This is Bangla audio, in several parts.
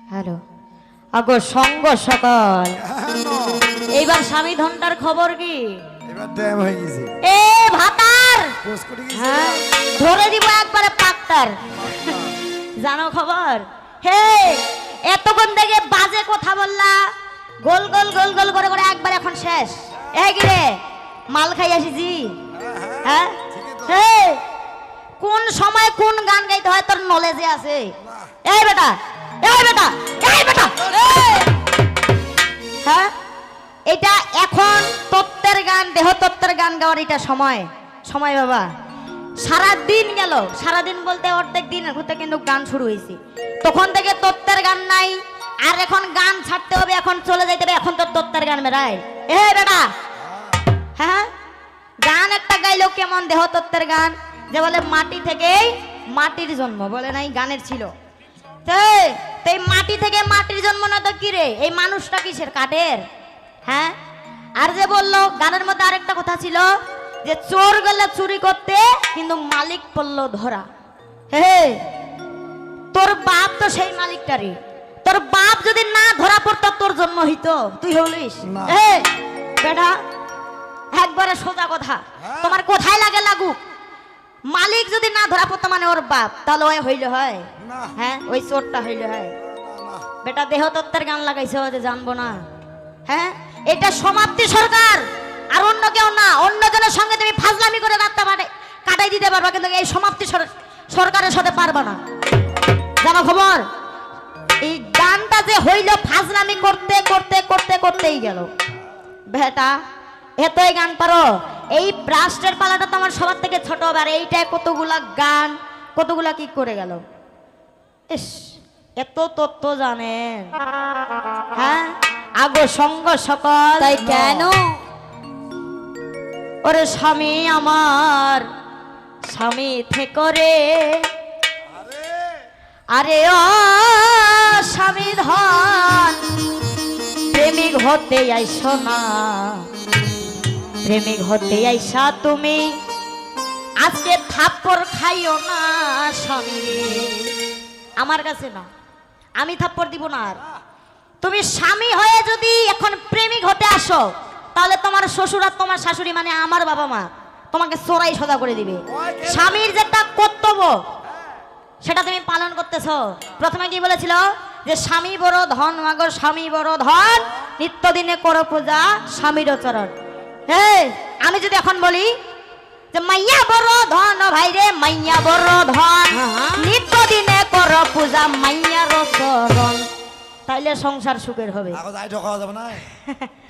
হ্যালো আগো সঙ্গ সকাল এইবার স্বামী ধনটার খবর কি এবার ড্যাম হয়ে গেছে এ ভাতার পোস্ট করে গেছে হ্যাঁ ধরে দিব একবারে পাক্তার জানো খবর হে এতক্ষণ থেকে বাজে কথা বললা গোল গোল গোল গোল করে করে একবার এখন শেষ এই কি রে মাল খাই আসিছি হ্যাঁ হে কোন সময় কোন গান গাইতে হয় তোর নলেজে আছে এই বেটা এই বেটা এই বেটা হ্যাঁ এটা এখন তত্ত্বের গান দেহ তত্ত্বের গান গাওয়ার এটা সময় সময় বাবা সারা দিন গেল সারা দিন বলতে অর্ধেক দিন হতে কিন্তু গান শুরু হয়েছে তখন থেকে তত্ত্বের গান নাই আর এখন গান ছাড়তে হবে এখন চলে যাইতে হবে এখন তো তত্ত্বের গান বেড়ায় এ বেটা হ্যাঁ গান একটা গাইলো কেমন দেহ তত্ত্বের গান যে বলে মাটি থেকেই মাটির জন্ম বলে নাই গানের ছিল এই মাটি থেকে মাটির জন্ম না তো কি রে এই মানুষটা কিসের কাঠের হ্যাঁ আর যে বললো গানের মধ্যে আরেকটা কথা ছিল যে চোর গেলে চুরি করতে কিন্তু মালিক পড়লো ধরা হে তোর বাপ তো সেই মালিকটারই তোর বাপ যদি না ধরা পড়তো তোর জন্ম হইতো তুই হলিস হে বেটা একবারে সোজা কথা তোমার কোথায় লাগে লাগুক মালিক যদি না ধরা পড়তো মানে ওর বাপ তাহলে ওই হইলে হয় হ্যাঁ ওই চোরটা হইলে হয় বেটা দেহ তত্ত্বের গান লাগাইছে যে জানবো না হ্যাঁ এটা সমাপ্তি সরকার আর অন্য কেউ না অন্য জনের সঙ্গে তুমি ফাজলামি করে রাতটা কাটাই দিতে পারবা কিন্তু এই সমাপ্তি সরকারের সাথে পারবা না জানো খবর এই গানটা যে হইল ফাজলামি করতে করতে করতে করতেই গেল বেটা এতই গান পারো এই ব্রাস্টের পালাটা তো আমার সবার থেকে ছোট হবে আর এইটাই কতগুলা গান কতগুলা কি করে গেল ইস এত তথ্য জানেন হ্যাঁ আগো সঙ্গ সকল তাই কেন ওরে স্বামী আমার স্বামী থেকে রে আরে ও স্বামী ধন প্রেমিক হতে আইসো না প্রেমিক হতে আইসা তুমি আজকে থাপ্পড় খাইও না স্বামী আমার কাছে না আমি থাপ্পড় দিব না আর তুমি স্বামী হয়ে যদি এখন প্রেমিক হতে আসো তাহলে তোমার শ্বশুর আর তোমার শাশুড়ি মানে আমার বাবা মা তোমাকে চোরাই সদা করে দিবে স্বামীর যে একটা কর্তব্য সেটা তুমি পালন করতেছ প্রথমে কি বলেছিল যে স্বামী বড় ধন মাগো স্বামী বড় ধন নিত্যদিনে করো পূজা স্বামীর চরণ হ্যাঁ আমি যদি এখন বলি যে মাইয়া বড় ধন ভাই রে মাইয়া বড় ধন নিত্যদিনে করো পূজা মাইয়ার চরণ তাইলে সংসার সুখের হবে আই ঠকাও যাবে না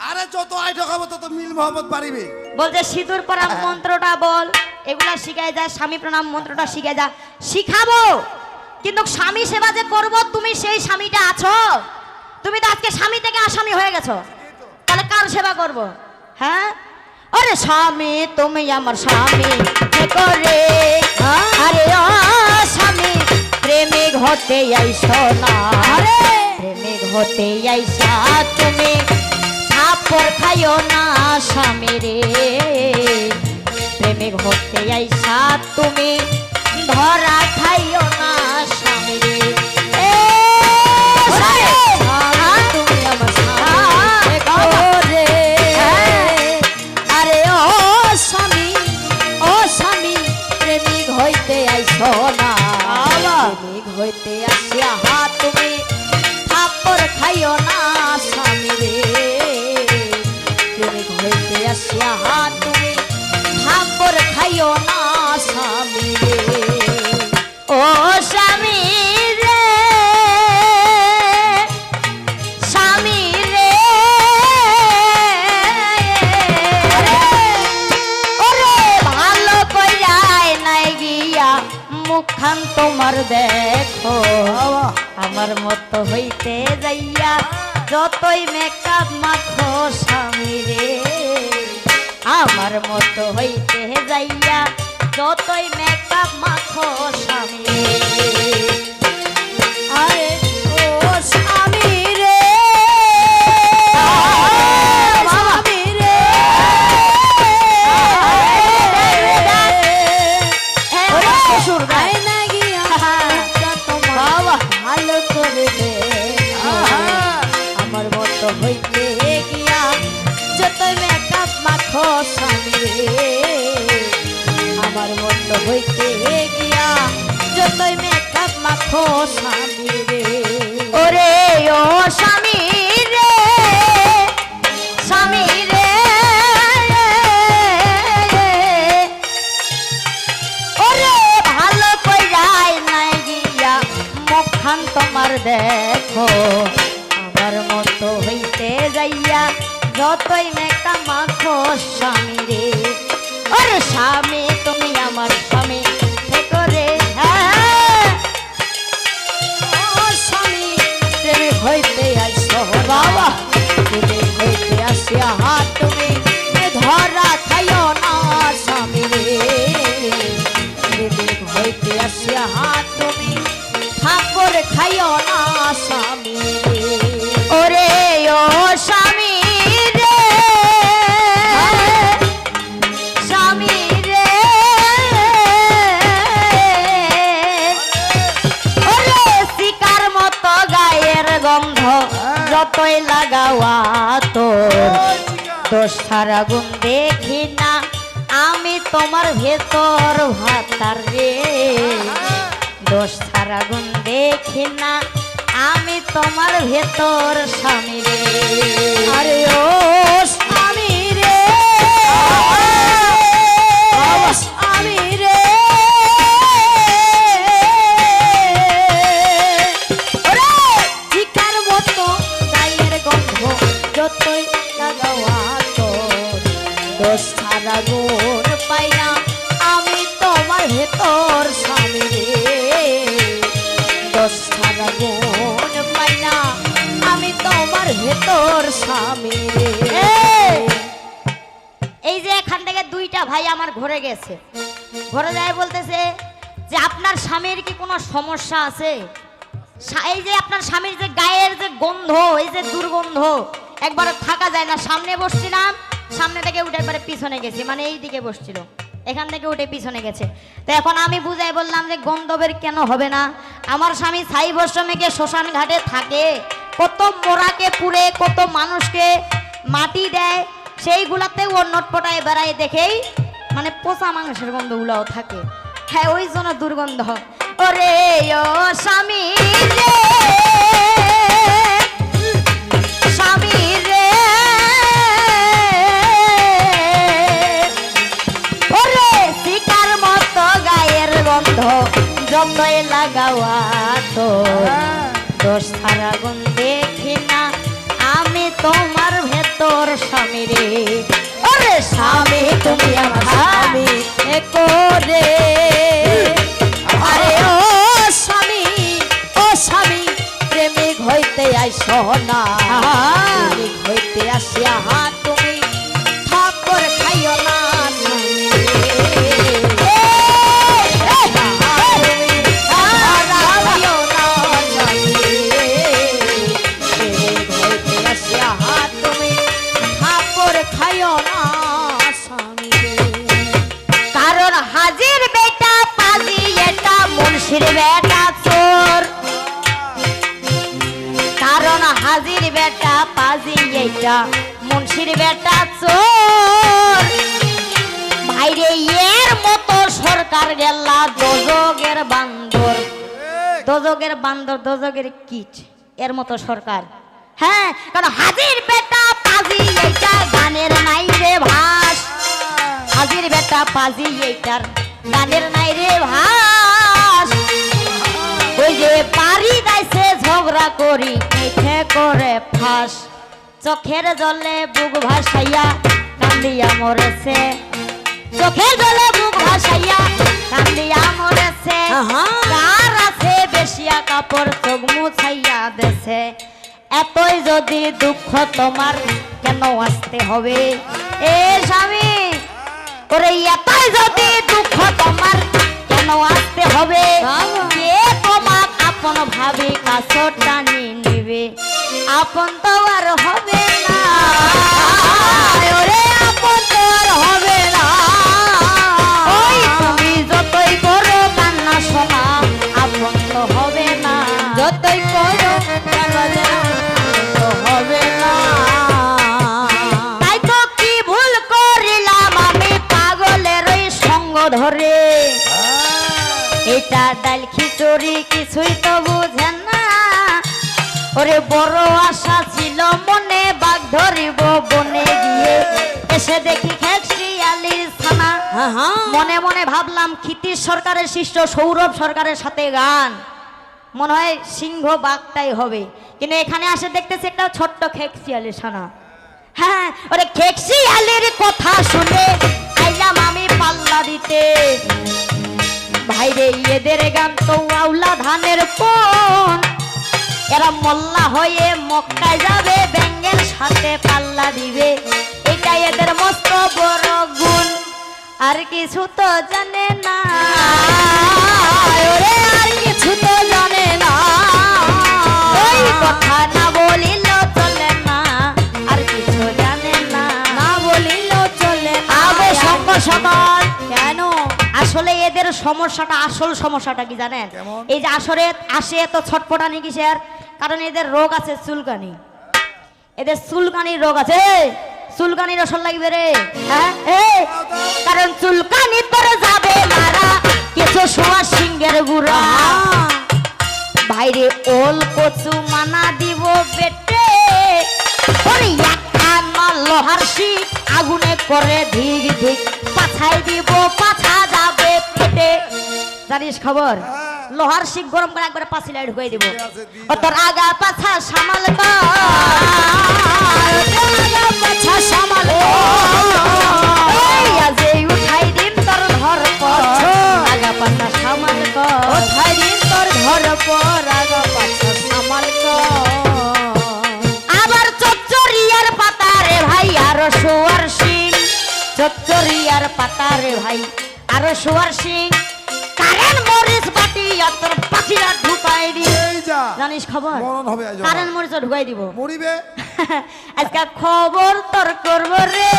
আরে যত আই ঠকাবো তত মিল মোহাম্মদ পারিবে বলতে সিঁদুর প্রণাম মন্ত্রটা বল এগুলা শিখাই যায় স্বামী প্রণাম মন্ত্রটা শিখাই যা শিখাবো কিন্তু স্বামী সেবা যে করবো তুমি সেই স্বামীটা আছো তুমি তো আজকে স্বামী থেকে আসামি হয়ে গেছো তাহলে কার সেবা করব হ্যাঁ আরে স্বামী তুমি আমার স্বামী করে আরে ও স্বামী প্রেমিক হতে আইসো না আরে প্রেমিক হতে আইসা তুমি থাপ্পড় খাইও না স্বামী রে প্রেমিক হতে আইসা তুমি ধরা খাইও না স্বামী রে তুমি আমার স্বামী করে আরে ও স্বামী প্রেমিক হইতে আইসো না প্রেমিক হইতে আসিয়া তুমি থাপ্পড় খাইও না স্বামী রে প্রেমিক হইতে আসিয়া তুমি থাপ্পড় খাইও না স্বামী রে ও স্বামী রে স্বামী রে ওরে ভালো কইরাই নাই গিয়া মুখখান তোমার দেখো আমার মতো হইতে যাইয়া যতই মেকআপ মাখো স্বামী রে আমার মতো হইতে যাইয়া যতই মেকআপ মাখো স্বামী আরে ও স্বামী রে স্বামী রে শ্বশুর গায় না গিয়া তোমার ভালো করে দে মাখো স্বামী রে। ওরে ও স্বামী রে, স্বামী রে, ওরে ভালো কইরাই নাই গিয়া মুখখান তোমার দেখো, আমার মতো হইতে যাইয়া যতই মেকা মাখো স্বামী রে। ওরে স্বামী তুমি আমার স্বামী থেকো রে, হ্যাঁ ও স্বামী প্রেমে হইতে আইসো বাবা, প্রেমে হইতে আসিয়া হাত তুমি ধরা খাইও না স্বামী রে। প্রেমে হইতে আসিয়া হাত তুমি ঠাকুর খাইও না স্বামী রে। ওরে ও স্বামী রে, স্বামী রে, ওরে শিকার মতো গায়ের গন্ধ যতই লাগাওয়া তোর, দোষ ছাড়া গুণ দেখি না আমি তোমার ভেতর ভাতার রে। দোষ ছাড়া গুণ দেখি না আমি তোমার ভেতর স্বামী রে। আরে ও স্বামী রে, বাবা স্বামী রে, ওরে চিকার মতো গায়ের গন্ধ যতই লাগাওয়া তোর, দোষ ছাড়া গুণ পাই না আমি তোমার ভেতর স্বামী রে। দোষ ছাড়া গুণ পাই না আমি তোমার ভেতর স্বামী রে। এই যে এখান থেকে দুইটা ভাই আমার ঘরে গেছে, ঘরে যায় বলতেছে যে আপনার স্বামীর কি কোনো সমস্যা আছে? এই যে আপনার স্বামীর যে গায়ের যে গন্ধ, এই যে দুর্গন্ধ একবার থাকা যায় না। সামনে বসছিলাম, সামনে থেকে উঠে একবারে পিছনে গেছি, মানে এই দিকে বসছিল, এখান থেকে উঠে পিছনে গেছে। তো এখন আমি বুঝাই বললাম যে গন্ধবের কেন হবে না, আমার স্বামী ছাই বর্ষণে গিয়ে শ্মশান ঘাটে থাকে, কত মোরাকে পুড়ে কত মানুষকে মাটি দেয়, সেইগুলাতে ও নটপটায় বেড়ায় দেখেই মানে পচা মাংসের গন্ধগুলাও থাকে। হ্যাঁ ওই জন্য দুর্গন্ধ। ওরে ও স্বামী রে, স্বামী রে, ওরে শিকার মতো গায়ের গন্ধ যতই লাগাওয়া তোর, দোষ ছাড়া গুণ দেখি না আমি তোমার ভেতর স্বামী রে। ওরে স্বামী তুমি আমার স্বামী করে আরে ও স্বামী, ও স্বামী প্রেমিক হইতে আইসো না, প্রেমিক হইতে আসিয়া হাত তুমি ঠাকুর খাইও না স্বামী রে। তুমি ধরা খাইও না স্বামী রে। প্রেমিক হইতে আসিয়া হাত তুমি ঠাকুর খাইও না স্বামী রে। কারণ হাজির বেটা পাজি এটা মুন্সির বেটা চোর, কারণ হাজির বেটা পাজি এটা মুন্সির বেটা চোর। বাইরে এর মতো সরকার গেলা দোজগের বান্দর, দোজগের বান্দর, দোজগের কিট, এর মতো সরকার। হ্যাঁ কারণ হাজির বেটা পাজি এটা গানের নাই রে ভাস, হাজির বেটা পাজি এইটার গানের নাই রে ভাস। ওই যে বাড়ি যাইছে ঝগড়া করি মিঠে করে ফাঁস, চোখের জলে বুক ভাসাইয়া কান্দিয়া মরেছে, চোখের জলে বুক ভাসাইয়া কান্দিয়া মরেছে। কার আছে বেশিয়া কাপড় চোখ মুছাইয়া দেছে, এতই যদি দুঃখ তোমার কেন আসতে হবে এ স্বামী? ওরে এতই যদি দুঃখ তোমার কেন আসতে হবে? কে তোমার আপন ভাবে কাছে টানি নিবে, আপন তো আর হবে না। ওরে আপন তো আর হবে না। ওই তুমি যতই করো কান্না শোনা আপন তো হবে না, যতই করো কান্না তো হবে না। তাই তো কি ভুল করিলাম আমি পাগলের ওই সঙ্গ ধরে, এই এটা ডাল খিচুড়ি কিছুই তো বুঝেন না। ওরে বড় আশা ছিল মনে, বাঘ ধরিব বনে গিয়ে, এসে দেখি খেকসি আলির ছানা। মনে মনে ভাবলাম ক্ষিতিশ সরকারের শিষ্য সৌরভ সরকারের সাথে গান, মনে হয় সিংহ বাঘটাই হবে, কিন্তু এখানে আসে দেখতেছি একটা ছোট্ট খেকসি আলির ছানা। হ্যাঁ, ওরে খেকসি আলির কথা শুনে আইলাম আমি পাল্লা দিতে। ভাইরে এদের গান তো আউলা ধানের পন, এরা মোল্লা হয়ে মক্কায় যাবে, ব্যাঙ্গের সাথে পাল্লা দিবে, এটাই এদের মস্ত বড় গুণ, আর কিছু তো জানে না। ওরে আর কিছু তো জানে না, ওই কথা না বলিলেও চলে না, আর কিছু জানে না, না বলিলেও চলে না। আবে সঙ্গ সকাল কেন? আসলে এদের সমস্যাটা, আসল সমস্যাটা কি জানেন? কেমন? এই যে আসরে আসে তো ছটপটানি কিসের? কারণ এদের রোগ আছে চুলকানি, এদের চুলকানির রোগ আছে। চুলকানির রসল লাগবে রে, হ্যাঁ? কারণ চুলকানি তোর যাবে মারা, কিছু সোয়া সিংহের গুড়া। বাইরে ওল কচু মানা দিব বেটে, ওরে একখানা লোহার শিক আগুনে করে ধিক ধিক, পাছাই দিব পাছা যাবে পেটে। জানিস খবর? লোহার শিক গরম করে একবারে পাছিলায় ঢুকাই দিব। ও তোর আগা পাছা সামাল কর, আগা পাছা সামাল কর, এই আজ এই উঠাই দিন তোর ঘর পর, আগা পাছা সামাল কর, উঠাই দিন তোর ঘর পর, আগা পাছা সামাল কর। আবার চচ্চরিয়ার পাতা রে ভাই আরো সোয়ার সিং, চচ্চরিয়ার পাতা রে ভাই আরো সোয়ার সিং, কারেন্ট মরিচ বাটি তোর পাখিরা ঢুকাই দি। এই যা জানিস খবর? মরণ হবে আজ। কারেন্ট মরিচ ঢুকাই দিব। মরিবে। আজকে খবর তোর করব রে,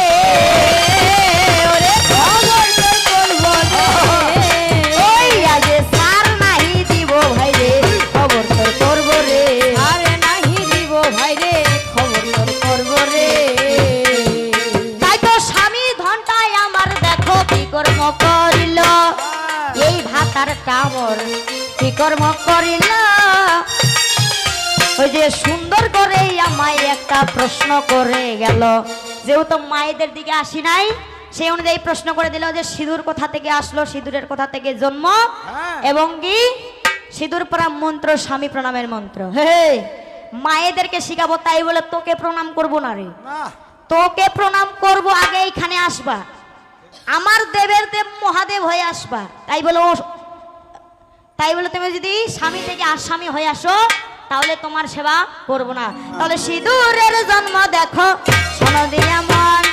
ওরে খবর তোর করব রে, ওই আজ সার নাহি দিব ভাই রে, খবর তোর করব রে, আরে নাহি দিব ভাই রে, খবর তোর করব রে। তাই তো স্বামী ঘন্টায় আমার দেখো কি কর্ম করিল, এই ভাতার কামর কি কর্ম করিল। ওই যে সুন্দর করে আমায় একটা প্রশ্ন করে গেল, যেহেতু মায়েদের দিকে আসি নাই সেই অনুযায়ী প্রশ্ন করে দিল যে সিঁদুর কোথা থেকে আসলো, সিঁদুরের কোথা থেকে জন্ম, এবং কি সিঁদুর পরা মন্ত্র স্বামী প্রণামের মন্ত্র। হে মায়েদেরকে শিখাবো, তাই বলে তোকে প্রণাম করব না রে, না তোকে প্রণাম করব আগে এইখানে আসবা, আমার দেবের দেব মহাদেব হয়ে আসবা। তাই বলে তুমি যদি স্বামী থেকে আসামি হয়ে আসো তাহলে তোমার সেবা করব না। তাহলে সিঁদুরের জন্ম দেখো শোনো দিয়া মন,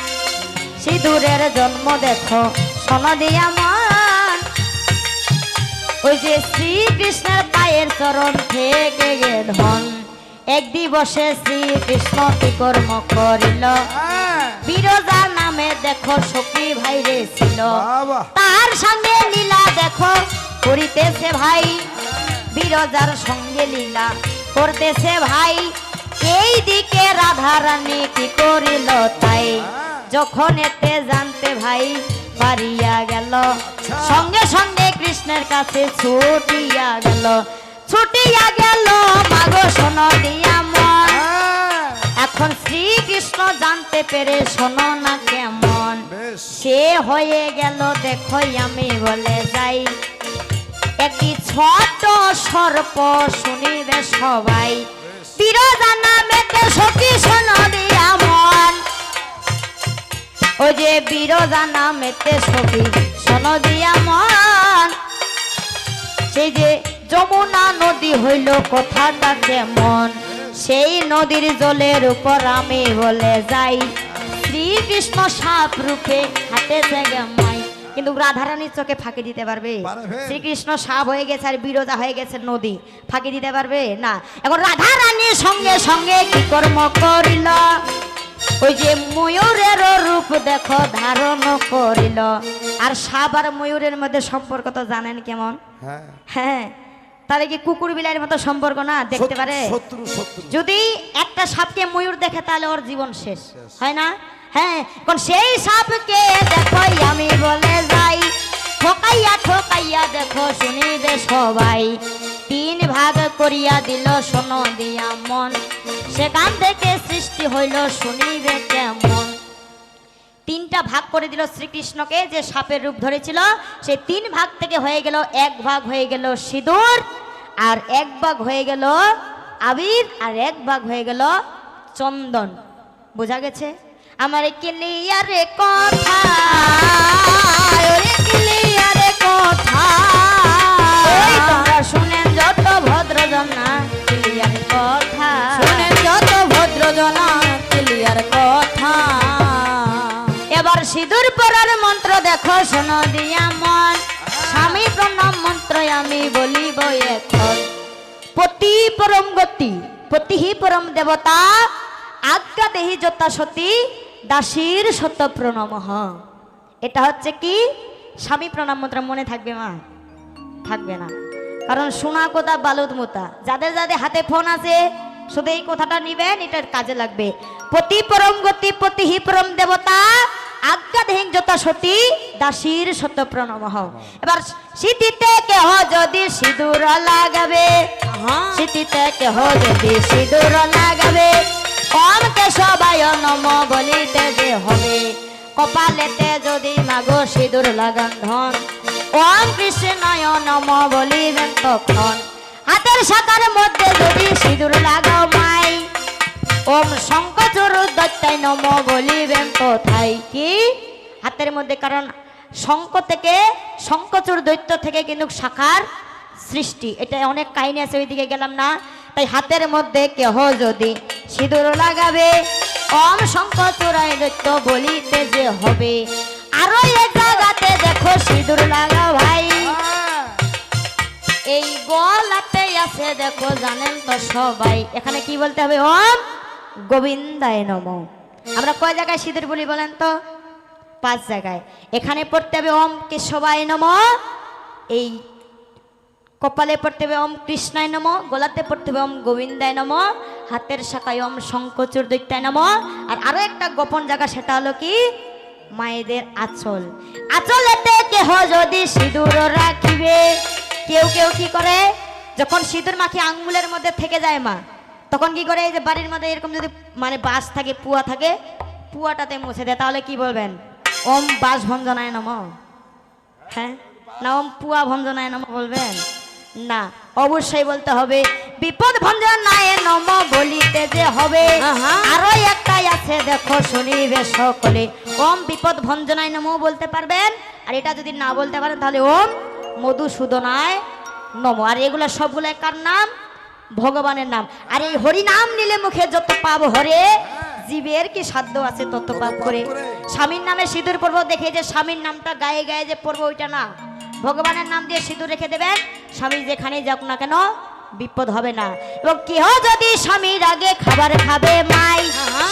সিঁদুরের জন্ম দেখো শোনো দিয়া মন, ওই যে শ্রীকৃষ্ণের পায়ের চরণ থেকে গে ধন, এক দিবসে শ্রীকৃষ্ণ কি কর্ম করিল, বিরজা নামে দেখো সখী ভাই রে ছিল, বাবা তার সঙ্গে লীলা দেখো করিতেছে ভাই, বিরজার সঙ্গে লীলা করতেছে ভাই, এই দিকে রাধা রানী কি করিল তাই, যখন এতে জানতে ভাই পারিয়া গেল, সঙ্গে সঙ্গে কৃষ্ণের কাছে ছুটিয়া গেল, ছুটিয়া গেল মাগো শোনো দিয়া মন। এখন শ্রীকৃষ্ণ জানতে পেরে শোনো না কেমন, বেশ সে হয়ে গেল দেখো আমি বলে যাই, একটি ছোট সর্প শুনিবে সবাই, বিরজা নামেতে সখী শোনো দিয়া মন, ওই যে বিরজা নামেতে সখী শোনো দিয়া মন, সেই যে যমুনা নদী হইল কথাটা কেমন, সেই নদীর জলের উপর আমি বলে যাই, শ্রীকৃষ্ণ সাপ রূপে হাতে জায়গা মাই, কিন্তু রাধারানীর চোখে ফাঁকি দিতে পারবে? পারবে। শ্রীকৃষ্ণ সাপ হয়ে গেছে আর বিরজা হয়ে গেছে নদী, ফাঁকি দিতে পারবে না। এখন রাধারানীর সঙ্গে সঙ্গে কি কর্ম করিল, ওই যে ময়ূরের রূপ দেখো ধারণ করিল, আর সাপ আর ময়ূরের মধ্যে সম্পর্ক তো জানেন কেমন? হ্যাঁ হ্যাঁ, তাহলে কি কুকুর বিলাইয়ের মতো সম্পর্ক না, দেখতে পারে? শত্রু শত্রু যদি একটা সাপকে ময়ূর দেখে তাহলে ওর জীবন শেষ হয় না? হ্যাঁ, কোন সেই সাপকে দেখো আমি বলে যাই, ঠকাইয়া ঠকাইয়া দেখো শুনিবে সবাই, তিন ভাগ করিয়া দিল শোনো দিয়া মন, সেখান থেকে সৃষ্টি হইল শুনিবে কেমন। তিনটা ভাগ করে দিল শ্রীকৃষ্ণকে, যে সাপের রূপ ধরেছিল সেই তিন ভাগ থেকে হয়ে গেল এক ভাগ হয়ে গেল সিঁদুর, আর এক ভাগ হয়ে গেল আবির, আর এক ভাগ হয়ে গেল চন্দন। বোঝা গেছে? আমার ক্লিয়ারে কথা, ওরে ক্লিয়ারে কথা, ওই তোমরা শুনেন যত ভদ্রজনা ক্লিয়ার কথা, শুনেন যত ভদ্রজনা ক্লিয়ার কথা। এবার সিঁদুর পরার মন্ত্র দেখো শোনো দিয়া মন, স্বামী প্রণাম মন্ত্র আমি বলিব এখন। পতি পরম গতি পতিহি পরম দেবতা, আজ্ঞা দেহি যতা সতী, দাসীর সত্য প্রণমঃ। এটা হচ্ছে কি স্বামী প্রণাম মন্ত্র। মনে থাকবে মা? থাকবে না, কারণ শোনা কথা বালুদ মোতা। যাদের যাদের হাতে ফোন আছে শুধু এই কথাটা নিবেন, এটার কাজে লাগবে। পতি পরম গতি পতিহি পরম দেবতা, আজ্ঞা দেহিং যতা সতী, দাসীর সত্য প্রণমঃ। এবার সিঁথিতে কেহ যদি সিঁদুর লাগাবে, সিঁথিতে কেহ যদি সিঁদুর লাগাবে, ওম কেশবায় নম বলিতে যে হবে। কপালেতে যদি মাগো সিঁদুর লাগান ধন, ওম কৃষ্ণায় নম বলিবেন তখন। হাতের শাখার মধ্যে যদি সিঁদুর লাগাও মাই, ওম শঙ্কচূড় দত্তায় নম বলিবেন কোথায়। কি হাতের মধ্যে? কারণ শঙ্খ থেকে, শঙ্কচূড় দৈত্য থেকে কিন্তু শাখার সৃষ্টি। এটা অনেক কাহিনী আছে, ওইদিকে গেলাম না। তাই হাতের মধ্যে কেহ যদি সিঁদুর লাগাবে, ওম শঙ্কচূড়ায় দৈত্য বলিতে যে হবে। আরো এক জায়গাতে দেখো সিঁদুর লাগা ভাই, এই গলাতে আছে দেখো, জানেন তো সবাই। এখানে কি বলতে হবে? ওম গোবিন্দায় নমঃ। আমরা কয় জায়গায় সিঁদুর বলি বলেন তো? 5 জায়গায়। এখানে পড়তে হবে ওম কেশবায় নমঃ, এই কপালে পড়তে হবে ওম কৃষ্ণায় নমঃ, গলাতে পড়তে হবে ওম গোবিন্দায় নমঃ, হাতের শাখায় ওম শঙ্কচূড় দৈত্যায় নমঃ। আর আরো একটা গোপন জায়গা, সেটা হলো কি মায়েদের আঁচল। আঁচলেতে কেহ যদি সিঁদুর রাখিবে, কেউ কেউ কি করে, যখন সিঁদুর মাখি আঙ্গুলের মধ্যে থেকে যায় মা, তখন কি করে, এই যে বাড়ির মধ্যে এরকম যদি মানে বাস থাকে, পুয়া থাকে, পুয়াটাতে মুছে দেয়। তাহলে কি বলবেন? ওম বাস ভঞ্জনায় নমঃ। হ্যাঁ না, ওম পুয়া ভঞ্জনায় নমঃ বলবেন না, অবশ্যই বলতে হবে বিপদ ভঞ্জনায় নমঃ বলিতে যে হবে। আরো একটাই আছে দেখো শুনিবে সকলে, ওম বিপদ ভঞ্জনায় নমঃ বলতে পারবেন। আর এটা যদি না বলতে পারেন তাহলে ওম মধুসূদনায় নমঃ। আর এগুলো সবগুলো কার নাম? ভগবানের নাম। আর এই হরি নাম নিলে মুখে যত পাপ হরে, জীবের কি সাধ্য আছে তত পাপ করে। স্বামীর নামে সিঁদুর পরবো, দেখে যে স্বামীর নামটা গায়ে গায়ে যে পরবো, ওইটা না, ভগবানের নাম দিয়ে সিঁদুর রেখে দেবেন। স্বামী যেখানে যাক না কেন বিপদ হবে না। এবং কেহ যদি স্বামীর আগে খাবার খাবে মাই,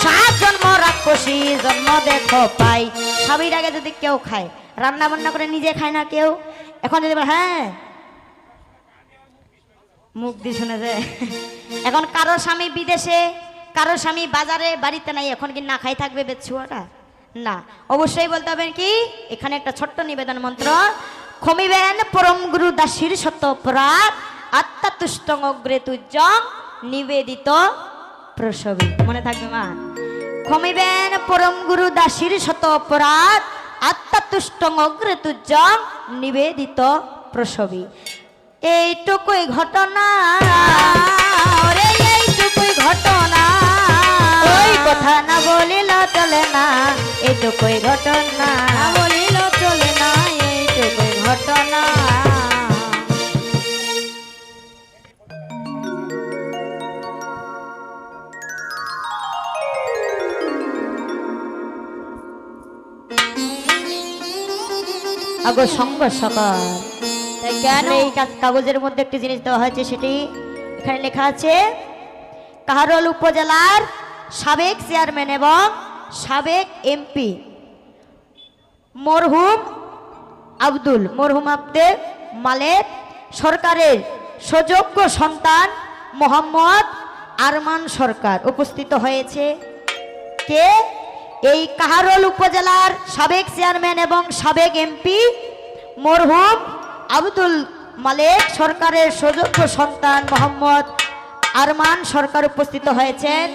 7 জন্ম রাক্ষসী জন্ম দেখো পাই। স্বামীর আগে যদি কেউ খায়, রান্না বান্না করে নিজে খায় না কেউ, এখন যদি হ্যাঁ মুখ দিয়ে শুনেছে, এখন কারো স্বামী বিদেশে, কারো স্বামী বাজারে, বাড়িতে নাই, এখন কি না খাই থাকবে বেচ্ছুয়াটা? না, অবশ্যই বলতে হবে কি, এখানে একটা ছোট্ট নিবেদন মন্ত্র। ক্ষমিবেন পরম গুরু দাসীর সত্য অপরাধ, আত্মা তুষ্টং অগ্রে তুজ্জং নিবেদিত প্রসবী। মনে থাকবে মা? ক্ষমিবেন পরম গুরু দাসীর শত অপরাধ, আত্মা তুষ্টং অগ্রে তুজ্জং নিবেদিত প্রসবী। এইটুকুই ঘটনা, ওরে এইটুকুই ঘটনা, ওই কথা না বলিল চলে না, এইটুকুই ঘটনা না বলিল চলে না, এইটুকুই ঘটনা। আগো সঙ্গ সকাল। তাই কেন? এই কাগজের মধ্যে একটি জিনিস দেওয়া হয়েছে, সেটি এখানে লেখা আছে, কাহারোল উপজেলার সাবেক চেয়ারম্যান এবং সাবেক এমপি মরহুম আব্দুল মালেক সরকারের সুযোগ্য সন্তান মোহাম্মদ আরমান সরকার উপস্থিত হয়েছে। কে? এই কাহারোল উপজেলার সাবেক চেয়ারম্যান এবং সাবেক এমপি মরহুম আব্দুল মালেক সরকারের সুযোগ্য সন্তান মোহাম্মদ আরমান সরকার উপস্থিত হয়েছেন।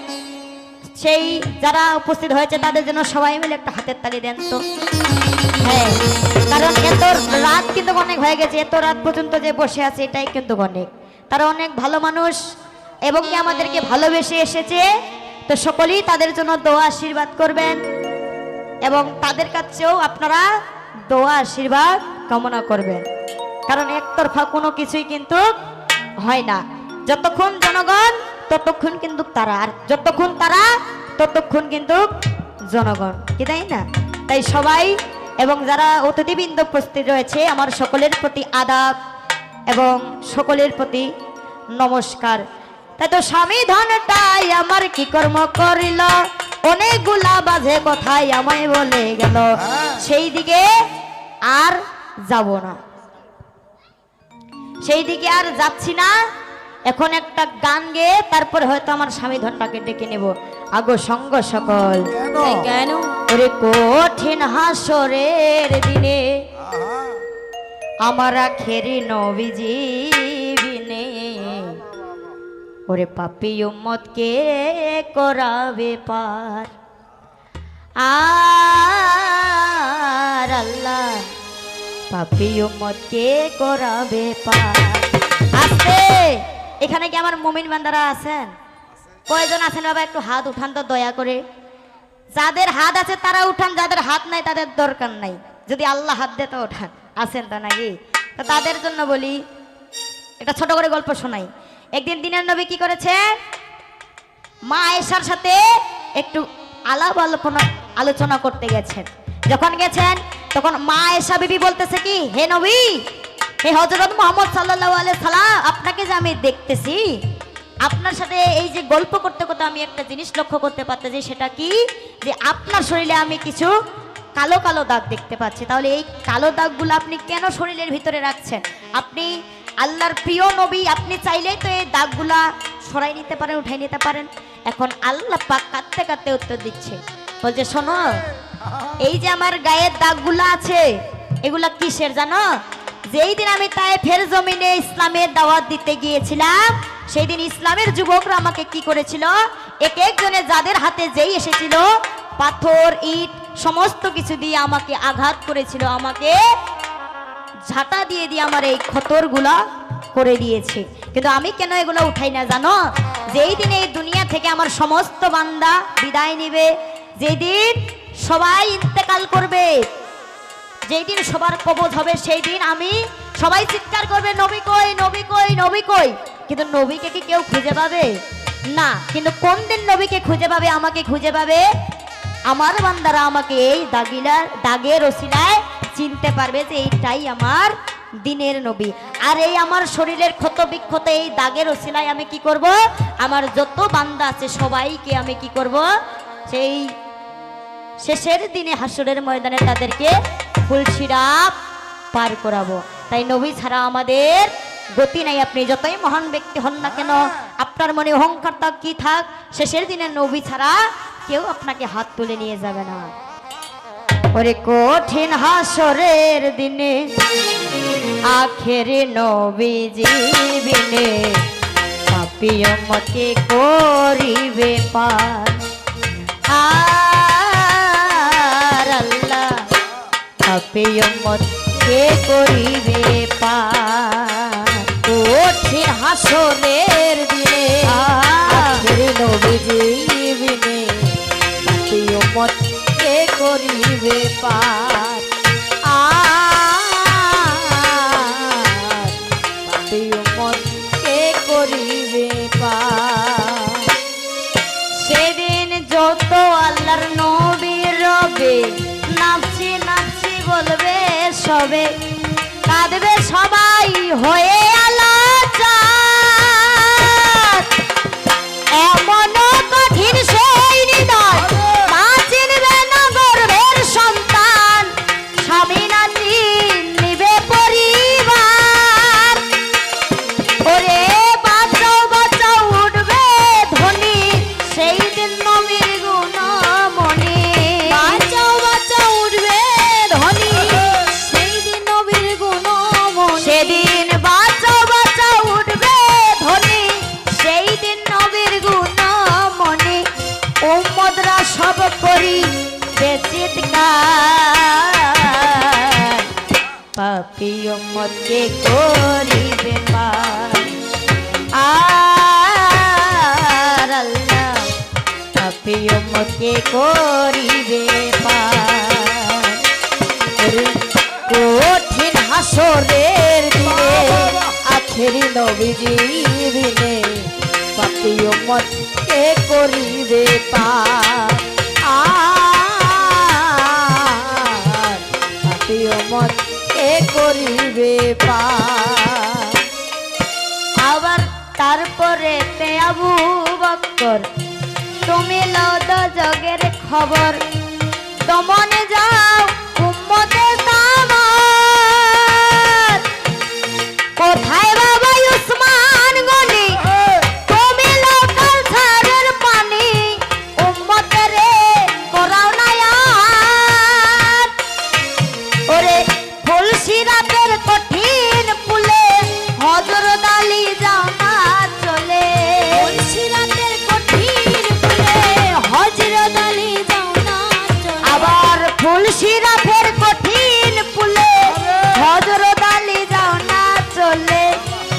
সেই যারা উপস্থিত হয়েছে তাদের জন্য সবাই মিলে একটা হাতের তালি দেন তো। হ্যাঁ, কারণ এত রাত কিন্তু অনেক হয়ে গেছে, এত রাত পর্যন্ত যে বসে আছে এটাই কিন্তু অনেক। তারা অনেক ভালো মানুষ এবং কি আমাদেরকে ভালোবেসে এসেছে, তো সকলেই তাদের জন্য দোয়া আশীর্বাদ করবেন এবং তাদের কাছেও আপনারা দোয়া আশীর্বাদ কামনা করবেন, কারণ একতরফা কোনো কিছুই কিন্তু হয় না। যতক্ষণ জনগণ ততক্ষণ কিন্তু তারা, আর যতক্ষণ তারা ততক্ষণ কিন্তু জনগণ, কি তাই না? তাই সবাই এবং যারা অতিথিবৃন্দ উপস্থিত রয়েছে আমার সকলের প্রতি আদাব এবং সকলের প্রতি নমস্কার। তাই তো স্বামী ধনটাই আমার কি কর্ম করিল, অনেকগুলা বাজে কথাই আমায় বলে গেল, সেই দিকে আর যাব না, সেই দিকে আর যাচ্ছি না। এখন একটা গান গেয়ে তারপরে হয়তো আমার স্বামী ধনটাকে ডেকে নেব। আগো সঙ্গ সকল কেন ওরে কঠিন হাসরের দিনে আহা, আমার আখেরি নবীজি বিনে, ওরে পাপী উম্মত কে করাবে পার, আর আল্লাহ পাপী উম্মত কে করাবে পার। আস্তে, এখানে কি আমার মুমিন বান্দারা আছেন? কয়জন আছেন বাবা? একটু হাত উঠান তো দয়া করে। যাদের হাত আছে তারা উঠান, যাদের হাত নাই তাদের দরকার নাই। যদি আল্লাহ হাত দেয় তো ওঠান। আছেন তো নাকি? তো তাদের জন্য বলি, একটা ছোট করে গল্প শোনাই। একদিন দিনের নবী কি করেছে? মা আয়েশার সাথে একটু আলোচনা করতে গেছেন। যখন গেছেন তখন মা আয়েশা বিবি বলতেছে কি, হে নবী, হে হযরত মুহাম্মদ সাল্লাল্লাহু আলাইহি সাল্লাম, আপনাকে যে আমি দেখতেছি, আপনার সাথে এই যে গল্প করতে করতে আমি একটা জিনিস লক্ষ্য করতে পারতেছি, সেটা কি যে আপনার শরীরে আমি কিছু কালো কালো দাগ দেখতে পাচ্ছি। তাহলে এই কালো দাগগুলো আপনি কেন শরীরের ভিতরে রাখছেন? আপনি আল্লাহর প্রিয় নবী, আপনি চাইলেই তো এই দাগগুলা সরাই নিতে পারেন, উঠাই নিতে পারেন। এখন আল্লাহ পাক কাঁদতে কাঁদতে উত্তর দিচ্ছে, বলছে শোনো, এই যে আমার গায়ের দাগগুলা আছে এগুলা কিসের জানো? যেই দিন আমি তায়েফের জমিনে ইসলামের দাওয়াত দিতে গিয়েছিলাম, সেই দিন ইসলামের যুবকরা আমাকে কি করেছিল, এক একজনে যাদের হাতে যেই এসেছিল পাথর ইট সমস্ত কিছু দিয়ে আমাকে আঘাত করেছিল, আমাকে ঝাঁটা দিয়ে দিয়ে আমার এই ক্ষতরগুলা করে দিয়েছে। কিন্তু আমি কেন এগুলো উঠাই না জানো? যেই দিন এই দুনিয়া থেকে আমার সমস্ত বান্দা বিদায় নিবে, যেই দিন সবাই ইন্তেকাল করবে, যেই দিন সবার কবজ হবে, সেই দিন আমি সবাই চিৎকার করবে, নবী কই, নবী কই, নবী কই। কিন্তু নবীকে কি কেউ খুঁজে পাবে না? কিন্তু কোন দিন নবীকে খুঁজে পাবে? আমাকে খুঁজে পাবে। আমার বান্দারা আমাকে এই দাগের ওসিলায় চিনতে পারবে যে এইটাই আমার দিনের নবী। আর এই আমার শরীরের ক্ষত বিক্ষত এই দাগের ওসিলায় আমি কি করব? আমার যত বান্দা আছে সবাইকে আমি কি করব? সেই শেষের দিনে হাসরের ময়দানে তাদেরকে ফুলসিরাপ পার করাবো। তাই নবী ছাড়া আমাদের গতি নাই। আপনি যতই মহান ব্যক্তি হন না কেন, আপনার মনে অহংকার থাক কি থাক, শেষের দিনে নবী ছাড়া কেউ আপনাকে হাত তুলে নিয়ে যাবে না। ওরে কঠিন হাসরের দিনে আখেরে নবীজি বিনে, পাপী উম্মতকে করিবে পার, আর আল্লাহ পাপী উম্মতকে করিবে পার। কঠিন হাসরের দিনে আখেরে নবীজি বিনে, পাপী উম্মতকে করিবে পার, আর পাপী উম্মতকে করিবে পার। সেদিন যত আল্লাহর নবীর রবে নাচি নাচি বলবে সবে, কাঁদবে সবাই হয়ে আলাচার। এমন কঠিন সেই হৃদয় মা চিনবে না গর্ভের সন্তান, স্বামী না নিবে পরিবার। ওরে বাঁচাও বাঁচাও উঠবে ধ্বনি, সেই দিন নবীর গুণমণি। বাঁচাও বাঁচাও উঠবে ধ্বনি, সেই দিন নবীর সব করি চিৎকার পাপী উম্মতকে করিবে পার আর আল্লাহ পাপী উম্মতকে করিবে পার কঠিন হাসরের দিনে আখেরি নবীজি বিনে পাপী উম্মতকে করিবে পার আর পাপী উম্মতকে করিবে পার আবার তারপরে তে আবু বকর তুমি লও দোজখের খবর দমনে যাও উম্মতে তামার কোথায় বাবা উসমান গনি তুমি লও কালসারের পানি উম্মতে রে করাও না আর ওরে ফুলসিরাতের কঠিন পুলে হযরত আলী যাও না চলে ফুলসিরাতের কঠিন পুলে হযরত আলী যাও না চলে আবার ফুলসিরাতের কঠিন পুলে হযরত আলী যাও না চলে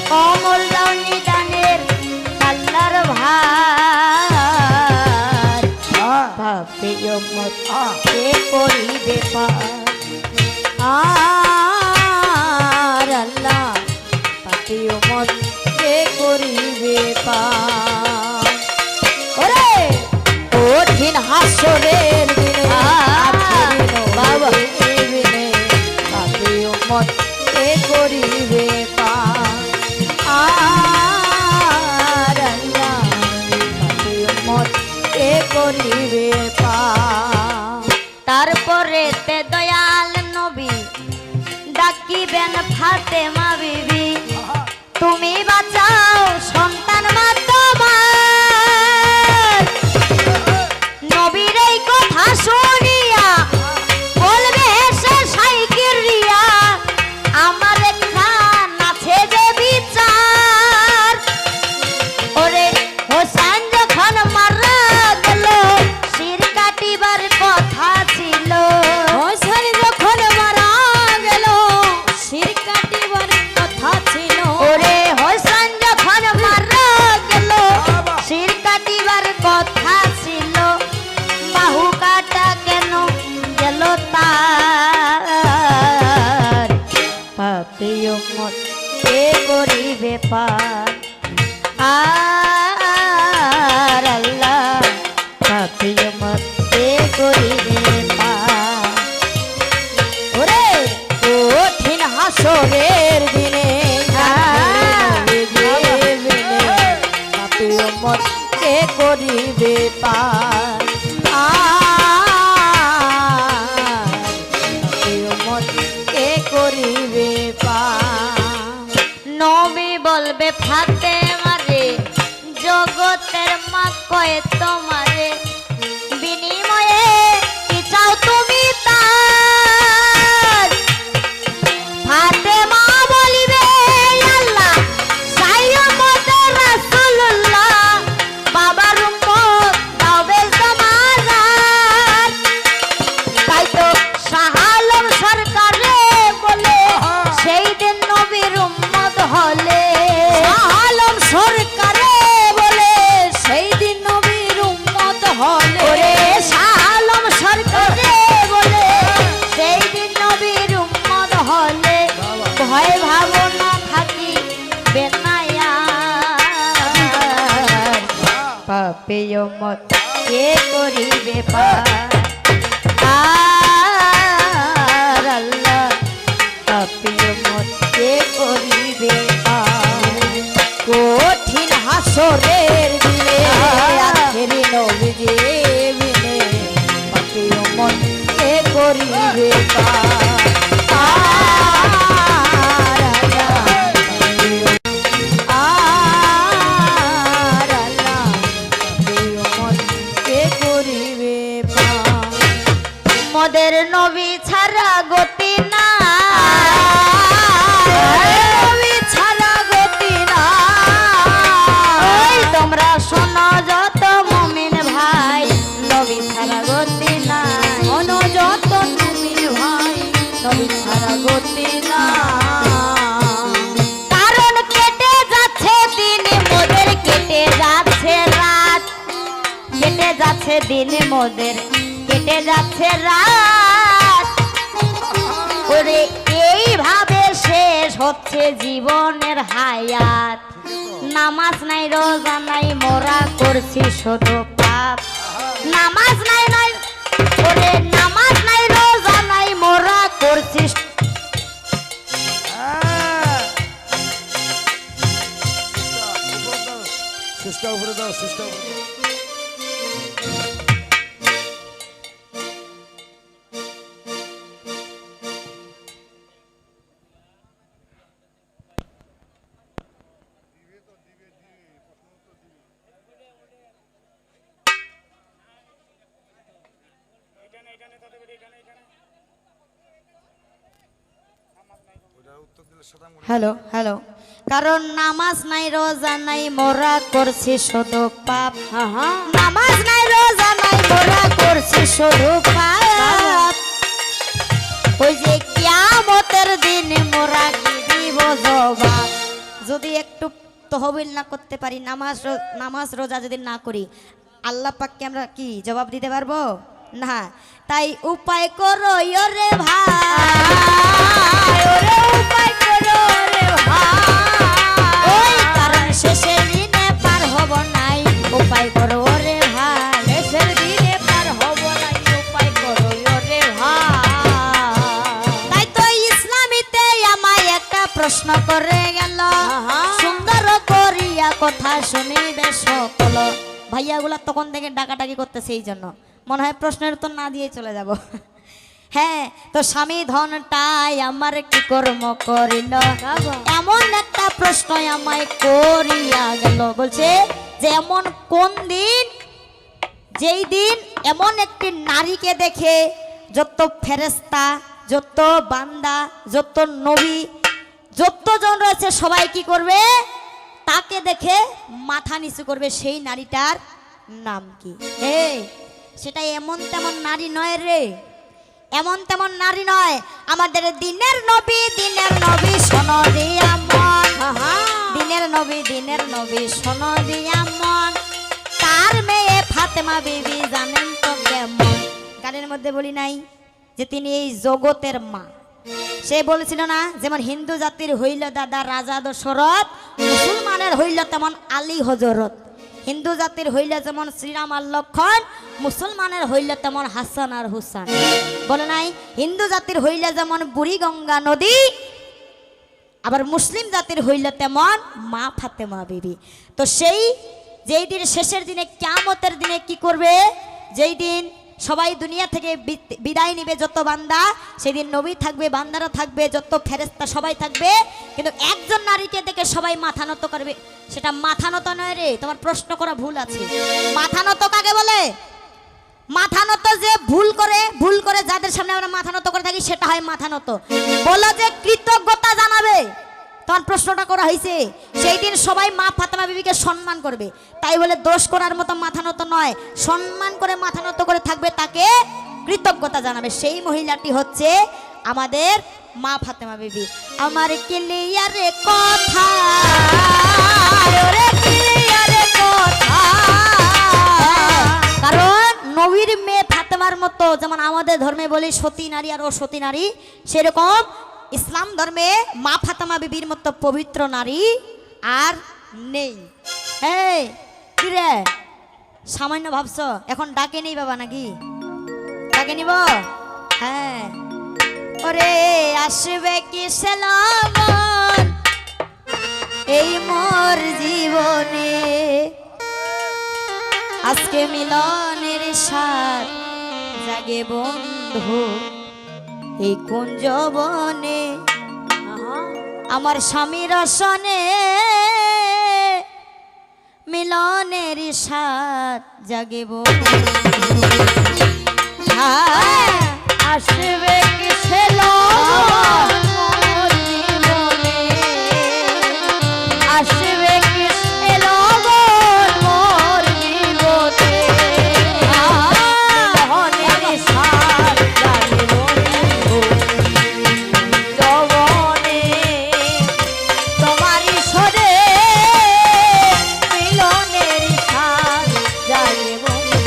কমল দাও নিদানের আল্লাহর ভার পাপী উম্মত কে করিবে পার আর আল্লাহ পাপী উম্মত কে করিবে পার ওরে কঠিন হাসরের দিনে বাবা বিনে পাপী উম্মত কে করিবে পার আর আল্লাহ পাপী উম্মত কে করিবে পার তারপরে তে দয়াল নবী ডাকিবেন ফাতেমা বিবি তুমি বাঁচাও সন্তান মা তোমার নবীর এই কথা শুনিয়া বলবে সে সাইকের রিয়া আমার খান আছে যে বিচার ওরে হোসেন যখন মারা গেল শির কাটিবার কথা ছিল হোসেন যখন মারা গেল শির কাটিবার কথা ছিল ওরে হোসেন যখন মারা গেল শির কাটিবার কথা ছিল বাহু কাটা কেন গেল তার পাপী উম্মত কে করিবে পার আর আল্লাহ পাপী উম্মত কে করিবে পার ওরে কঠিন হাসরের দিনে পাপী উম্মত কে করিবে পার পাপী উম্মত কে করিবে পার নবী বলবে ফাতেমা রে জগতের মা কয় তোমারে বিনিময়ে কি চাও তুমি তার ফাতেমা বলিবে আল্লাহ সাইয়্যিদে রাসূলুল্লাহ বাবার উম্মত দাও বেজমাজার তাই তো শাহ আলম সরকারে বলে সেই দিন নবীর উম্মত হলে শাহ আলম সরকারে বলে সেই দিন নবীর উম্মত হলে ওরে শাহ আলম সরকারে বলে সেই দিন নবীর উম্মত হলে ভয় ভাবনা থাকি বেনায়ার পাপী উম্মত কে করিবে পার আর আল্লাহ পাপী উম্মত কে করিবে পার কঠিন হাসরের দিনে আখেরি নবীজি বিনে পাপী উম্মত কে করিবে পার আর আল্লাহ আর আল্লাহ পাপী উম্মত কে করিবে পার মদের নবী ছাড়া গতি না নবী ছাড়া গতি না তোমরা শোনো যত মুমিন ভাই নবী ছাড়া কেটে যাচ্ছে দিন মোদের, কেটে যাচ্ছে রাত। ওরে এইভাবে শেষ হচ্ছে জীবনের হায়াত। নামাজ নাই রোজা নাই মোরা করছি শুধু পাপ। নামাজ নাই নাই ওরে নামাজ নাই রোজা নাই মোরা করছি। সুস্থ উপরে দাও, সুস্থ উপরে দাও। হ্যালো হ্যালো, কারণ নামাজ নাই রোজা নাই মোরা করছি শুধু পাপ। নামাজ নাই রোজা নাই মোরা করছি শুধু পাপ। ওই যে কিয়ামতের দিন মোরা কি দিব জবাব। যদি একটু তহবিল না করতে পারি, নামাজ রোজা যদি না করি, আল্লাহ পাককে আমরা কি জবাব দিতে পারবো না? তাই উপায় করো রে ভাই, ওরে উপায় করো রে ভাই। ওই কারণ শেষের দিনে পার হব নাই, উপায় করো রে ভাই। শেষের দিনে পার হব নাই, উপায় করো রে ভাই। তাই তো ইসলামীতে আমায় একটা প্রশ্ন করে গেল, সুন্দর করিয়া কথা শুনিবে সকল। ভাইয়াগুলা তখন থেকে ডাকাডাকি করতেছে, এই জন্য মনে হয় প্রশ্নের উত্তর না দিয়ে চলে যাব। হ্যাঁ, তো স্বামী ধনটাই আমার কি কর্ম করিল, এমন একটা প্রশ্ন আমায় করিয়া গেল। বলছে যে এমন কোন দিন, যেই দিন এমন একটি নারীকে দেখে যত ফেরেশতা, যত বান্দা, যত নবী, যতজন রয়েছে সবাই কি করবে? তাকে দেখে মাথা নিচু করবে। সেই নারীটার নাম কি? হে, সেটা এমন তেমন নারী নয় রে, এমন তেমন নারী নয়। আমাদের দিনের নবী সনদে আমন, দিনের নবী সনদে আমন। তার মেয়ে ফাতেমা বিবি জানেন তো কেমন? গানের মধ্যে বলি নাই যে তিনি এই জগতের মা। সে বলেছিল না, যেমন হিন্দু জাতির হইল দাদা রাজা দশরথ, মুসলমানের হইল তেমন আলী হজরত। হিন্দু জাতির হইলে যেমন শ্রীরাম আর লক্ষণ, মুসলমানের হইলে তেমন হাসান আর হুসান। বলে নাই হিন্দু জাতির হইলে যেমন বুড়ি গঙ্গা নদী, আবার মুসলিম জাতির হইলে তেমন মা ফাতেমা বিবি। তো সেই যেই দিন শেষের দিনে কিয়ামতের দিনে কি করবে? যেই দিন সবাই দুনিয়া থেকে বিদায় নিবে, যত বান্দা, সেদিন নবী থাকবে, বান্দারা থাকবে, যত ফেরেশতা সবাই থাকবে, কিন্তু একজন নারীকে দেখে সবাই মাথা নত করবে। সেটা মাথা নত নয় রে, তোমার প্রশ্ন করা ভুল আছে। মাথা নত কাকে বলে? মাথা নত যে ভুল করে যাদের সামনে আমরা মাথা নত করে থাকি, সেটা হয় মাথা নত। বলো যে কৃতজ্ঞতা জানাবে, তোমার প্রশ্নটা করা হয়েছে। সেই দিন সবাই মা ফাতেমা বিবিকে সম্মান করবে, তাই বলে দোষ করার মতো মাথা নত নয়, সম্মান করে মাথা নত করে থাকবে, তাকে কৃতজ্ঞতা জানাবে। সেই মহিলাটি হচ্ছে আমাদের মা ফাতেমা বিবি। আমার ক্লিয়ারে কথা, ওরে ক্লিয়ারে কথা। কারণ নবীর মেয়ে ফাতেমার মতো, যেমন আমাদের ধর্মে বলি সতী নারী আর অসতী নারী, সেরকম ইসলাম ধর্মে মা ফাতেমা বিবির মতো পবিত্র নারী আর নেই। হ্যাঁ, কি রে সামান্য ভাবছ? এখন ডাকে নেই বাবা নাকি? ডাকে নিব? হ্যাঁ, ওরে আসবে কি সেলমন এই মোর জীবনে, আজকে মিলনের সাথ জাগে বন্ধু এই কুঞ্জবনে। আমার স্বামীর সনে মিলনের সাথ জাগে বন্ধু। আসবে কি সেলমন মোর জীবনে, আসবে কি সেলমন মোর জীবনে, মিলনের সাথ জাগে বন্ধু জবনে। তোমারই সরে মিলনের সাথ জাগে বন্ধু।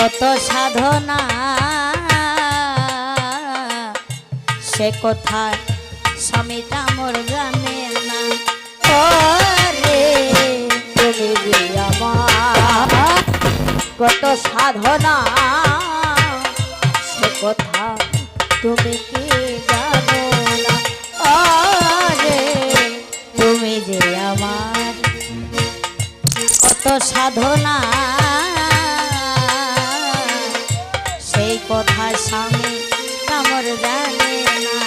কত সাধনা সে কথা স্বামীটা মোর জানে না ওরে তুমি যে আমার কত সাধনা সে কথা তুমি কি জানো না ওরে তুমি যে আমার কত সাধনা সেই কথা স্বামী কামর জানে না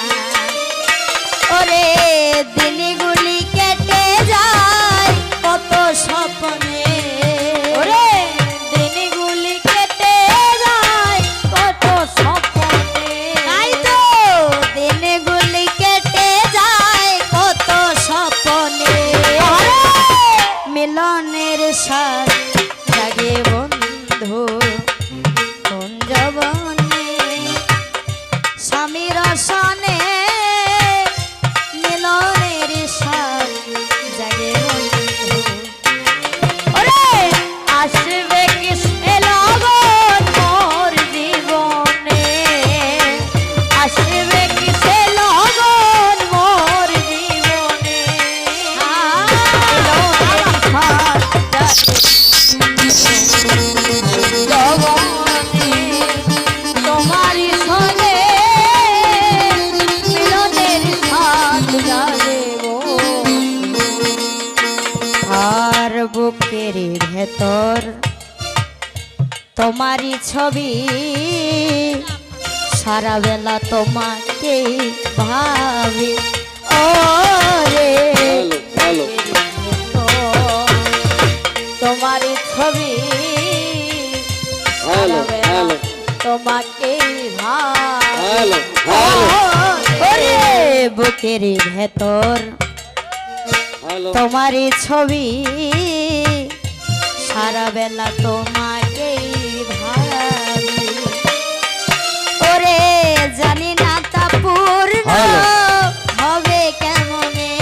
ওরে দিনগুলি কেটে যায় কত স্বপ্নে ওরে দিনগুলি কেটে যায় কত স্বপ্নে তাই তো দিনগুলি কেটে যায় কত স্বপ্নে মিলনের সাথ জাগে বন্ধু কুঞ্জবনে স্বামীর সনে মিলনের সাথ জাগে বন্ধু ওরে আসবে কি সে লগন মোর জীবনে আসবে কি সে লগন মোর জীবনে তোমারই সনে মিলনের সাথ জাগেব আর বুকের ভেতর তোমারই ছবি সারা বেলা তোমাকে ভাবি ও রে তোমারই ছবি সারা বেলা তোমাকে ভাবি ওরে বুকের ভেতর তোমারই ছবি সারা বেলা তোমাকে ভাবি ওরে জানি না তা পূর্ণ হবে কেমনে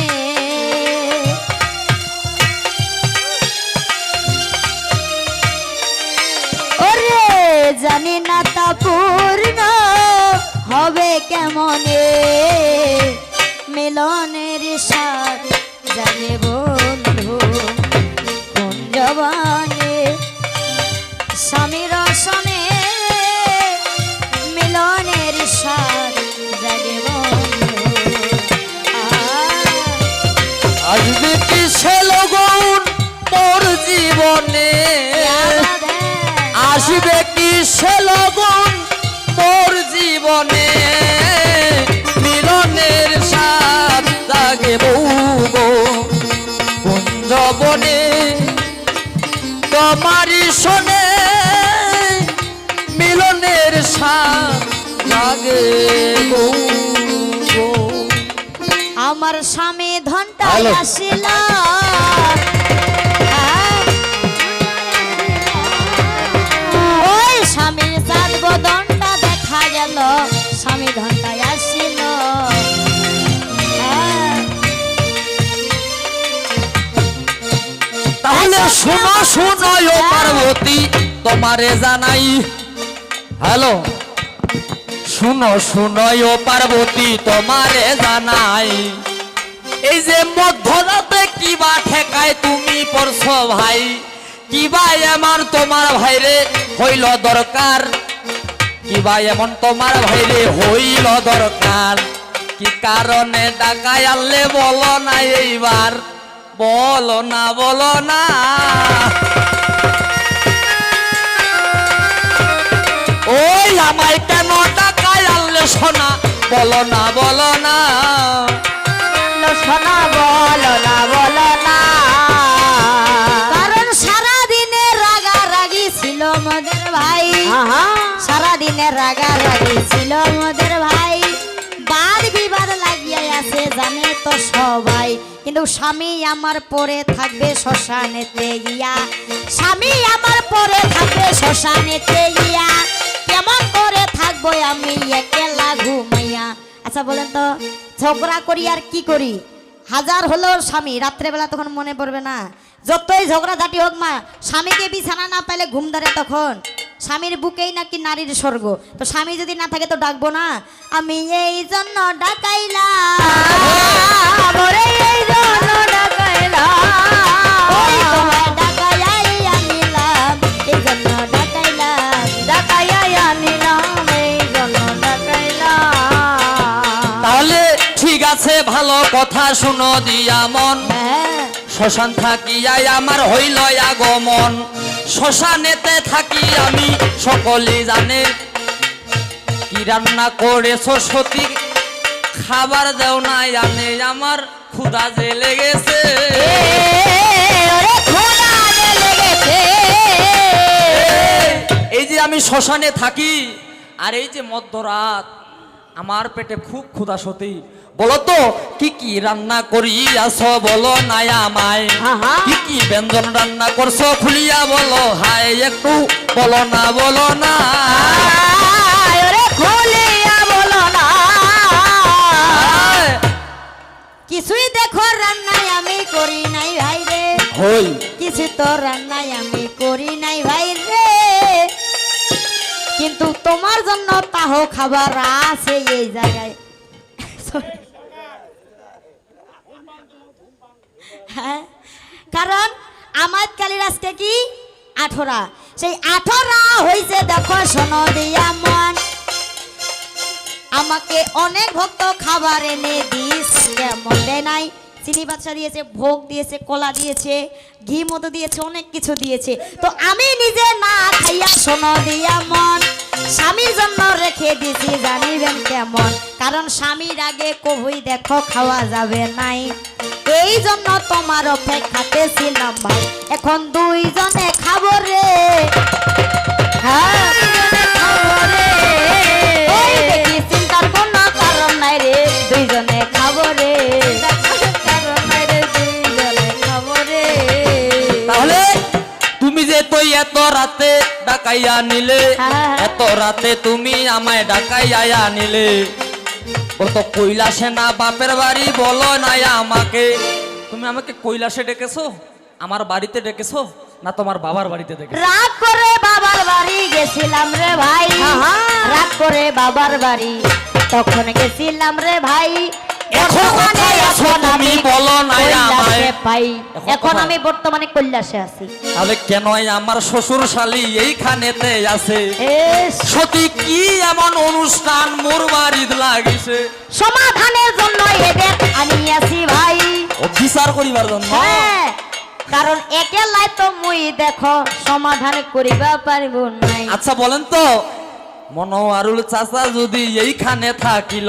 ওরে জানি না তা পূর্ণ হবে কেমনে মিলনের সাথ জাগে বন্ধু কুঞ্জবনে স্বামীর সনে মিলনের সাথ জাগে বন্ধু আসবে কি সে লগন তোর জীবনে আসবে কি সে লগন তোর জীবনে মিলনের সাথ জাগে বউ কুঞ্জবনে তোমারই শোনে মিলনের সাথ জাগে বউ আমার স্বামী ধনটা হ্যালো। আসিল ওই স্বামীর সাত বদনটা দেখা গেল স্বামী ধনটা আসিল তাহলে শোনো শোনো ও পার্বতী তোমারে জানাই হ্যালো শুনো শুনো ও পার্বতী তোমারে জানাই এই যে মধ্যরাতে কিবা ঠেকায় তুমি পড়ছো ভাই কিবা এমন তোমার ভাইরে হইল দরকার কিবা এমন তোমার ভাইরে হইল দরকার কি কারণে ডাকায় আনলে বলো না এইবার বলো না বলো না ওই আমায় কেন ডাকায় আনলে সোনা বলো না বলো না শোনা বলো না বলো না কারণ সারাদিনে রাগারাগি ছিল মোদের ভাই সারাদিনে রাগারাগি ছিল মোদের ভাই বাদ বিবাদ লাগিয়ে আছে জানে তো সবাই কিন্তু স্বামী আমার পরে থাকবে শ্মশানেতে গিয়া স্বামী আমার পরে থাকবে শ্মশানেতে গিয়া কেমন করে থাকবো আমি একলা ঘুমাইয়া আচ্ছা বলেন তো ঝগড়া করি আর কি করি হাজার হলো স্বামী রাত্রেবেলা তখন মনে পড়বে না যতই ঝগড়া ঝাঁটি হোক মা স্বামীকে বিছানা না পাইলে ঘুম ধরে তখন স্বামীর বুকেই নাকি নারীর স্বর্গ। তো স্বামী যদি না থাকে তো ডাকবো না। আমি এই জন্য ডাকাইলাম, ওরে এই জন্য ডাকাইলাম, ওই তোমায় ডাকাইয়াই আনিলাম, এই জন্য ডাকাইলাম, ডাকাইয়াই আনিলাম, এই জন্য ডাকাইলাম। তাহলে ঠিক আছে, ভালো কথা শুনো দিয়া মন। হ্যাঁ শ্মশান থাকিয়াই আমার হইল আগমন, শ্মশানেতে থাকি আমি সকলে জানে। কি রান্না করেছো সতী, খাবার দেও নাই আনে, আমার ক্ষুধা যে লেগেছে। ওরে খোলা লেগেছে। এই যে আমি শ্মশানে থাকি আর এই যে মধ্যরাত, আমার পেটে খুব ক্ষুধা সতী। বলো তো কি কি রান্না করিয়াছো, বলো নাই আমায়। আহা। কি কি ব্যঞ্জন রান্না করছো খুলিয়া বলো, হাই একটু বলো না, বলো না। আয় ওরে খুলিয়া বলো না। আয়, কিছুই দেখো রান্নায় আমি করি নাই ভাই রে, হই কিছু তো রান্নায় আমি করি নাই ভাই রে, কিন্তু তোমার জন্য তাহ খাবার আছে এই জায়গায়। হ্যাঁ, কারণ আমার কালীর আজকে কি 18, সেই 18 হইছে দেখো শোনো দিয়া মন। আমাকে অনেক ভক্ত খাবার এনে দিস, কেমন দেয় নাই, চিনি বাচ্চা দিয়েছে, ভোগ দিয়েছে, কলা দিয়েছে, ঘি মধু দিয়েছে, অনেক কিছু দিয়েছে। তো আমি নিজে না খাইয়া শোনো দিয়া মন, স্বামীর জন্য রেখে দিছি জানিবেন কেমন, কারণ স্বামীর আগে কবুই দেখো খাওয়া যাবে নাই, এই জন্য তোমার অপেক্ষাতে ছিলাম ভাই, এখন দুইজনে খাবো রে। হ্যাঁ, দুইজনে খাবো রে। ওই দেখি চিন্তার কোনো কারণ নাই রে, দুইজনে খাবো রে, কারণ নাই রে, দুইজনে খাবো রে। তাহলে তুমি যে তুই এত রাতে ডাকাইয়া নিলে, হ্যাঁ। এত রাতে তুমি আমায় ডাকাইয়া নিলে, ও তো কৈলাসে না বাপের বাড়ি, বলো নাই আমাকে। তুমি আমাকে কৈলাসে ডেকেছো, আমার বাড়িতে ডেকেছো, না তোমার বাবার বাড়িতে ডেকেছো? রাগ করে বাবার বাড়ি গেছিলাম রে ভাই, আহা। রাগ করে বাবার বাড়ি তখন গেছিলাম রে ভাই, এখন কোথায় আছো তুমি, বলো নাই আমায়। কৈলাসে পাই, এখন এখন কোথায়? আমি বর্তমানে কৈলাসে আছি। তাহলে কেন আমার শ্বশুর শালী এইখানেতে আছে? এস, সত্যি কি এমন অনুষ্ঠান মোর বাড়িত লাগিছে? সমাধানের জন্য এদের আনিয়াছি ভাই। ও বিচার করিবার জন্য? হ্যাঁ, কারণ একেলাই তো মুই দেখো সমাধান করিবা পারিব নাই। আচ্ছা বলেন তো, মনোয়ারুল চাচা যদি এইখানে থাকিল,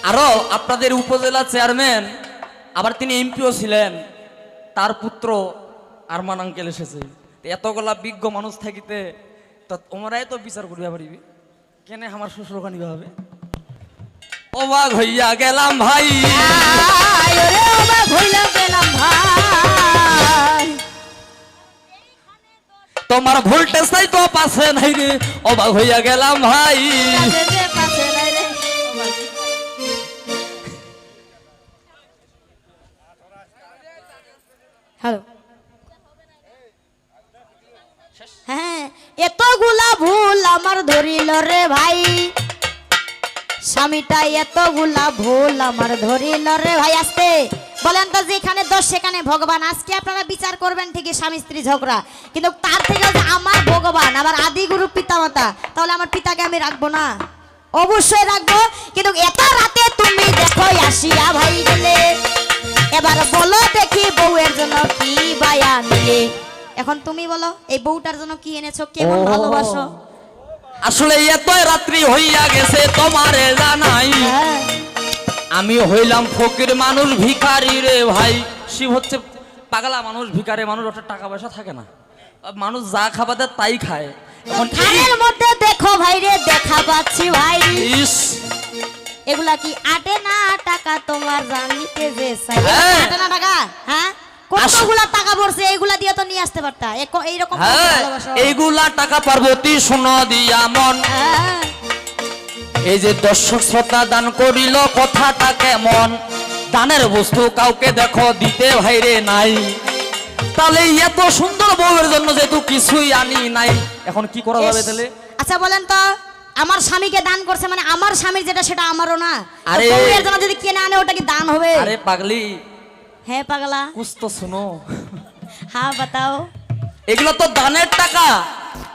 আরো আপনাদের উপজেলা চেয়ারম্যান, আবার তিনি এমপিও ছিলেন, তার পুত্র আরমান আঙ্কেল এসেছে, তো এতগুলা বিজ্ঞ মানুষ থাকিতে তো তোমরাই তো বিচার করিবা পারিবি, কেন আমার শ্বশুর কানিবা হবে? অবাক হইয়া গেলাম ভাই, আয় ওরে অবাক হইলাম গেলাম ভাই, তোমার ভোল্টেজ তো পাশে নাই রে, অবাক হইয়া গেলাম ভাই। কাছে যে পাশে নাই রে। হ্যালো, হ্যাঁ, এতগুলা ভুল আমার ধরিল রে ভাই, স্বামীটা এতগুলা ভুল আমার ধরিল রে ভাই। আসতে বলেন তো, যেখানে দোষ সেখানে ভগবান। আজকে আপনারা বিচার করবেন ঠিকই স্বামী স্ত্রী ঝগড়া, কিন্তু তার থেকে যে আমার ভগবান, আমার আদি গুরু পিতা মাতা, তাহলে আমার পিতাকে আমি রাখবো না? অবশ্যই রাখবো। কিন্তু এত রাতে তুমি দেখো আসিয়া ভাই গেলে, এবার বলো দেখি বউয়ের জন্য কি বায়া নিলে। এখন তুমি বলো, এই বউটার জন্য কি এনেছো, কেমন ও। ভালোবাসো? আসলে এত রাত্রি হইয়া গেছে তোমারে জানাই, হ্যাঁ, আমি হইলাম ফকির মানুষ, ভিখারি রে ভাই। শিব হচ্ছে পাগলা মানুষ, ভিখারি মানুষ, ওটা টাকা পয়সা থাকে না, মানুষ যা খাবার দেয় তাই খায়। এখন এই- খানের মধ্যে দেখো ভাই রে, দেখা পাচ্ছি ভাই, ইস, এগুলা কি আটে না টাকা তোমার জানিতে যে চাই? হ্যাঁ। আটে না টাকা? হ্যাঁ, কতগুলা টাকা পড়ছে, এইগুলা দিয়ে তো নিয়ে আসতে পারতা। এইরকম হ্যাঁ, ভালোবাসো? এইগুলা টাকা পার্বতী শোনো দিয়া মন। হ্যাঁ, এই যে দর্শক শ্রোতা দান করিল, কথাটা কেমন, দানের বস্তু কাউকে দেখো দিতে ভাইরে নাই, তাহলে এত সুন্দর বউয়ের জন্য যেহেতু কিছুই আনি নাই, এখন কি করা যাবে ইস, তাহলে? আচ্ছা বলেন তো, আমার স্বামীকে দান করছে মানে আমার স্বামীর যেটা সেটা আমারও না। তো আরে- বউয়ের জন্য যদি কিনে আনে ওটা কি দান হবে? আরে পাগলি, হ্যাঁ পাগলা, কুছ তো শুনো, হ্যাঁ বাতাও। এগুলো তো দানের টাকা,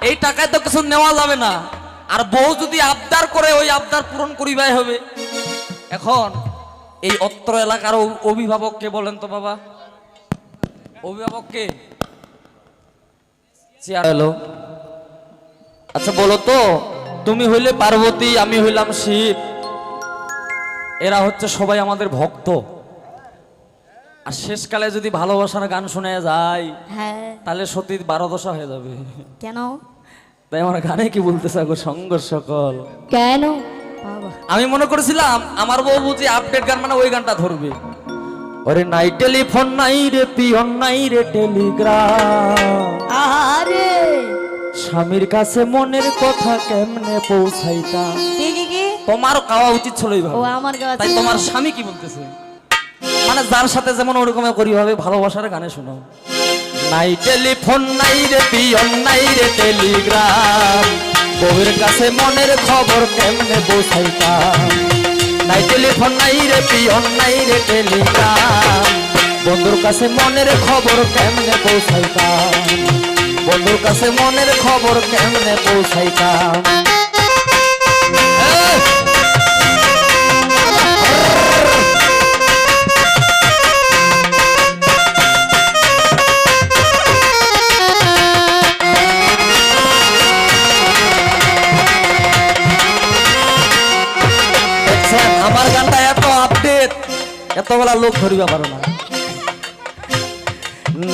এই টাকায় তো কিছু নেওয়া যাবে না। আর বউ যদি আবদার করে ওই আবদার পূরণ করিবাই হবে। এখন এই অত্র এলাকার অভিভাবক কে বলেন তো বাবা? অভিভাবক কে? চেয়ার এলো। আচ্ছা বলো তো, তুমি হইলে পার্বতী, আমি হইলাম শিব, এরা হচ্ছে সবাই আমাদের ভক্ত। আর শেষকালে যদি ভালোবাসার গান শুনে যায় হ্যাঁ তাহলে সতীর 12 দশা হয়ে যাবে। কেন? তাই আমার গানে কি বলতেছে গো, সঙ্গ সকল। কেন বাবা? আমি মনে করেছিলাম আমার বউ বুঝি আপডেট গান মানে ওই গানটা ধরবে। ওরে নাই টেলিফোন নাই রে পিয়ন নাই রে টেলিগ্রাম, আরে স্বামীর কাছে মনের কথা কেমনে পৌঁছাইতা। কি কি কি? তোমার গাওয়া উচিত ছিল এইভাবে। ও আমার গাওয়া তাই ছিল। তোমার স্বামী কি বলতেছে? মানে যার সাথে যেমন ওরকম করি হবে, ভালোবাসার গানে শোনো। নাই টেলিফোন নাই রে পিয়ন নাই রে টেলিগ্রাম, বউয়ের কাছে মনের খবর কেমনে পৌঁছাইতাম। নাই টেলিফোন নাই রে পিয়ন নাই রে টেলিগ্রাম, বন্ধুর কাছে মনের খবর কেমনে পৌঁছাইতাম। বন্ধুর কাছে মনের খবর কেমনে পৌঁছাইতাম। এই! দেখছেন, আমার গানটা এত আপডেট, এতবেলা লোক ধরিবা পারো না।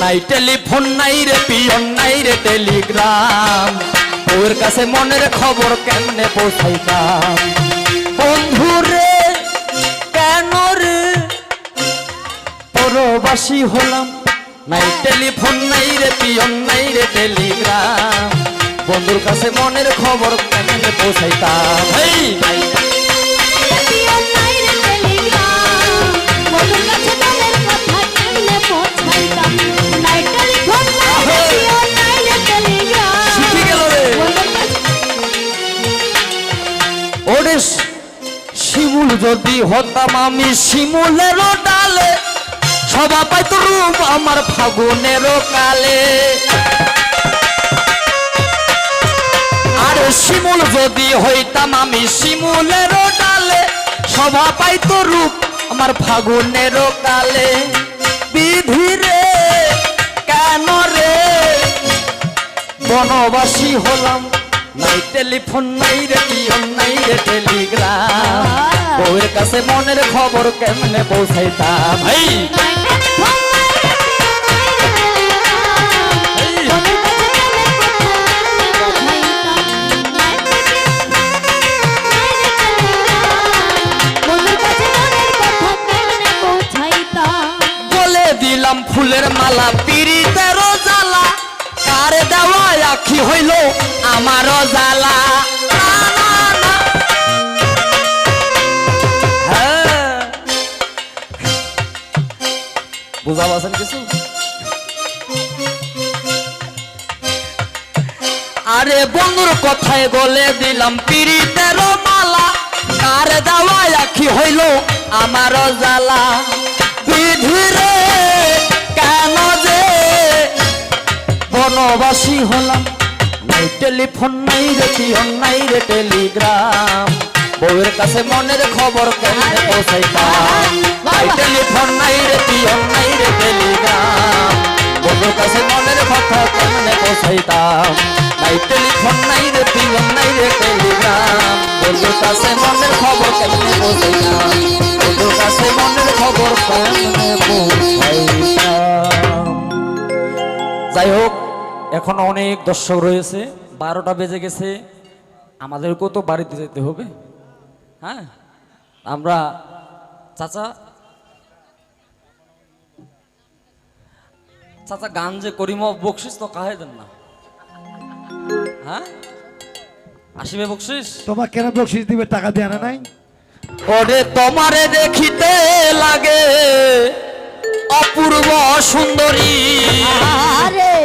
নাই টেলিফোন নাই রে পিয়ন নাই রে টেলিগ্রাম, ওর কাছে মনের খবর কেমনে পৌঁছাইতাম। বন্ধু রে কেন রে পরবাসী হলাম, নাই টেলিফোন নাই রে পিয়ন নাই রে টেলিগ্রাম, বন্ধুর কাছে মনের খবর কেমনে পৌঁছাইতাম। এই নাই পিয়ন নাই রে টেলিগ্রাম, বন্ধুর কাছে মনের কথা কেমনে পৌঁছাইতাম। নাই টেলিফোন নাই রে পিয়ন নাই রে টেলিগ্রাম, শিখে গেল রে। বন্ধুর কাছে ওরে শিমুল যদি হতাম আমি শিমুলের ডালে, সবা পাইত রূপ আমার ফাগুনের কালে। আরে শিমুল যদি হইতাম আমি শিমুলের ডালে, সবা পাইত রূপ আমার ফাগুনের কালে। বিধি রে কেন রে বনবাসী হলাম, নাই টেলিফোন নাই রে পিয়ন নাই রে টেলিগ্রাম, বউয়ের কাছে মনের খবর কেমনে পৌঁছাইতাম। এই নাই টেলিফোন নাই রে পিয়ন নাই রে টেলিগ্রাম, এই! বন্ধুর কাছে মনের কথা কেমনে পৌঁছাইতাম। নাই টেলিফোন নাই রে টেলিগ্রাম, বন্ধুর কাছে মনের কথা কেমনে পৌঁছাইতাম। বলে দিলাম ফুলের মালা পিরিতের জ্বালা, কারে দেওয়া আখি হইল আমারও জ্বালা। না, না, না। হ্যাঁ। বুঝা পাচ্ছেন কিছু? আরে বন্ধুর কথায় বলে দিলাম পিরিতের মালা, কার দেওয়া আখি হইল আমারও জ্বালা। বিধি রে কেন যে বনবাসী হলাম, নাই টেলিফোন নাই রে পিয়ন নাই রে টেলিগ্রাম, বউয়ের কাছে মনের খবর কেমনে পৌঁছাইতাম। নাই টেলিফোন নাই রে পিয়ন নাই রে টেলিগ্রাম, বন্ধুর কাছে মনের কথা কেমনে পৌঁছাইতাম। নাই টেলিফোন নাই রে পিয়ন নাই রে টেলিগ্রাম, বন্ধুর কাছে মনের খবর কেমনে পৌঁছাইতাম। বন্ধুর কাছে মনের খবর কেমনে পৌঁছাইতাম। যাই হোক, এখনো অনেক দর্শক রয়েছে, 12টা বেজে গেছে, আমাদেরকেও তো বাড়িতে যেতে হবে। হ্যাঁ, আমরা চাচা চাচা গান যে করিম বকশিস তো কাহে দেন না? হ্যাঁ, আসিবে বকশিস? তোমার কেন বকশিস দিবে? টাকা দিয়ে আনা নাই? ওরে তোমারে দেখিতে লাগে অপূর্ব সুন্দরী আরে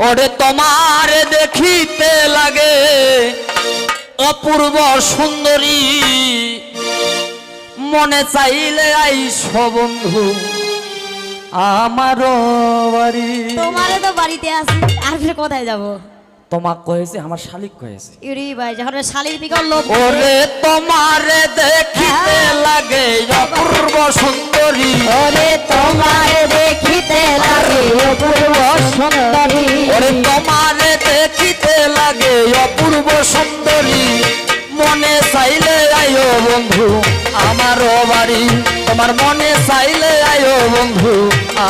ওরে তোমার দেখিতে লাগে অপূর্ব সুন্দরী মনে চাইলে আইসো বন্ধু আমার বাড়ি। তোমারে তো বাড়িতে আছি আর ফির কোথায় যাব? তোমাক কয়েছে আমার শালিক কয়েছে। ইউরি ভাই যখন শালির দিকে লোক ওরে তোমার দেখিতে লাগে অপূর্ব সুন্দরী ওরে তোমারে দেখিতে লাগে অপূর্ব সুন্দরী ওরে তোমার দেখিতে লাগে অপূর্ব সুন্দরী মনে চাইলে আয়ো বন্ধু আমার বাড়ি তোমার মনে চাইলে আয়ো বন্ধু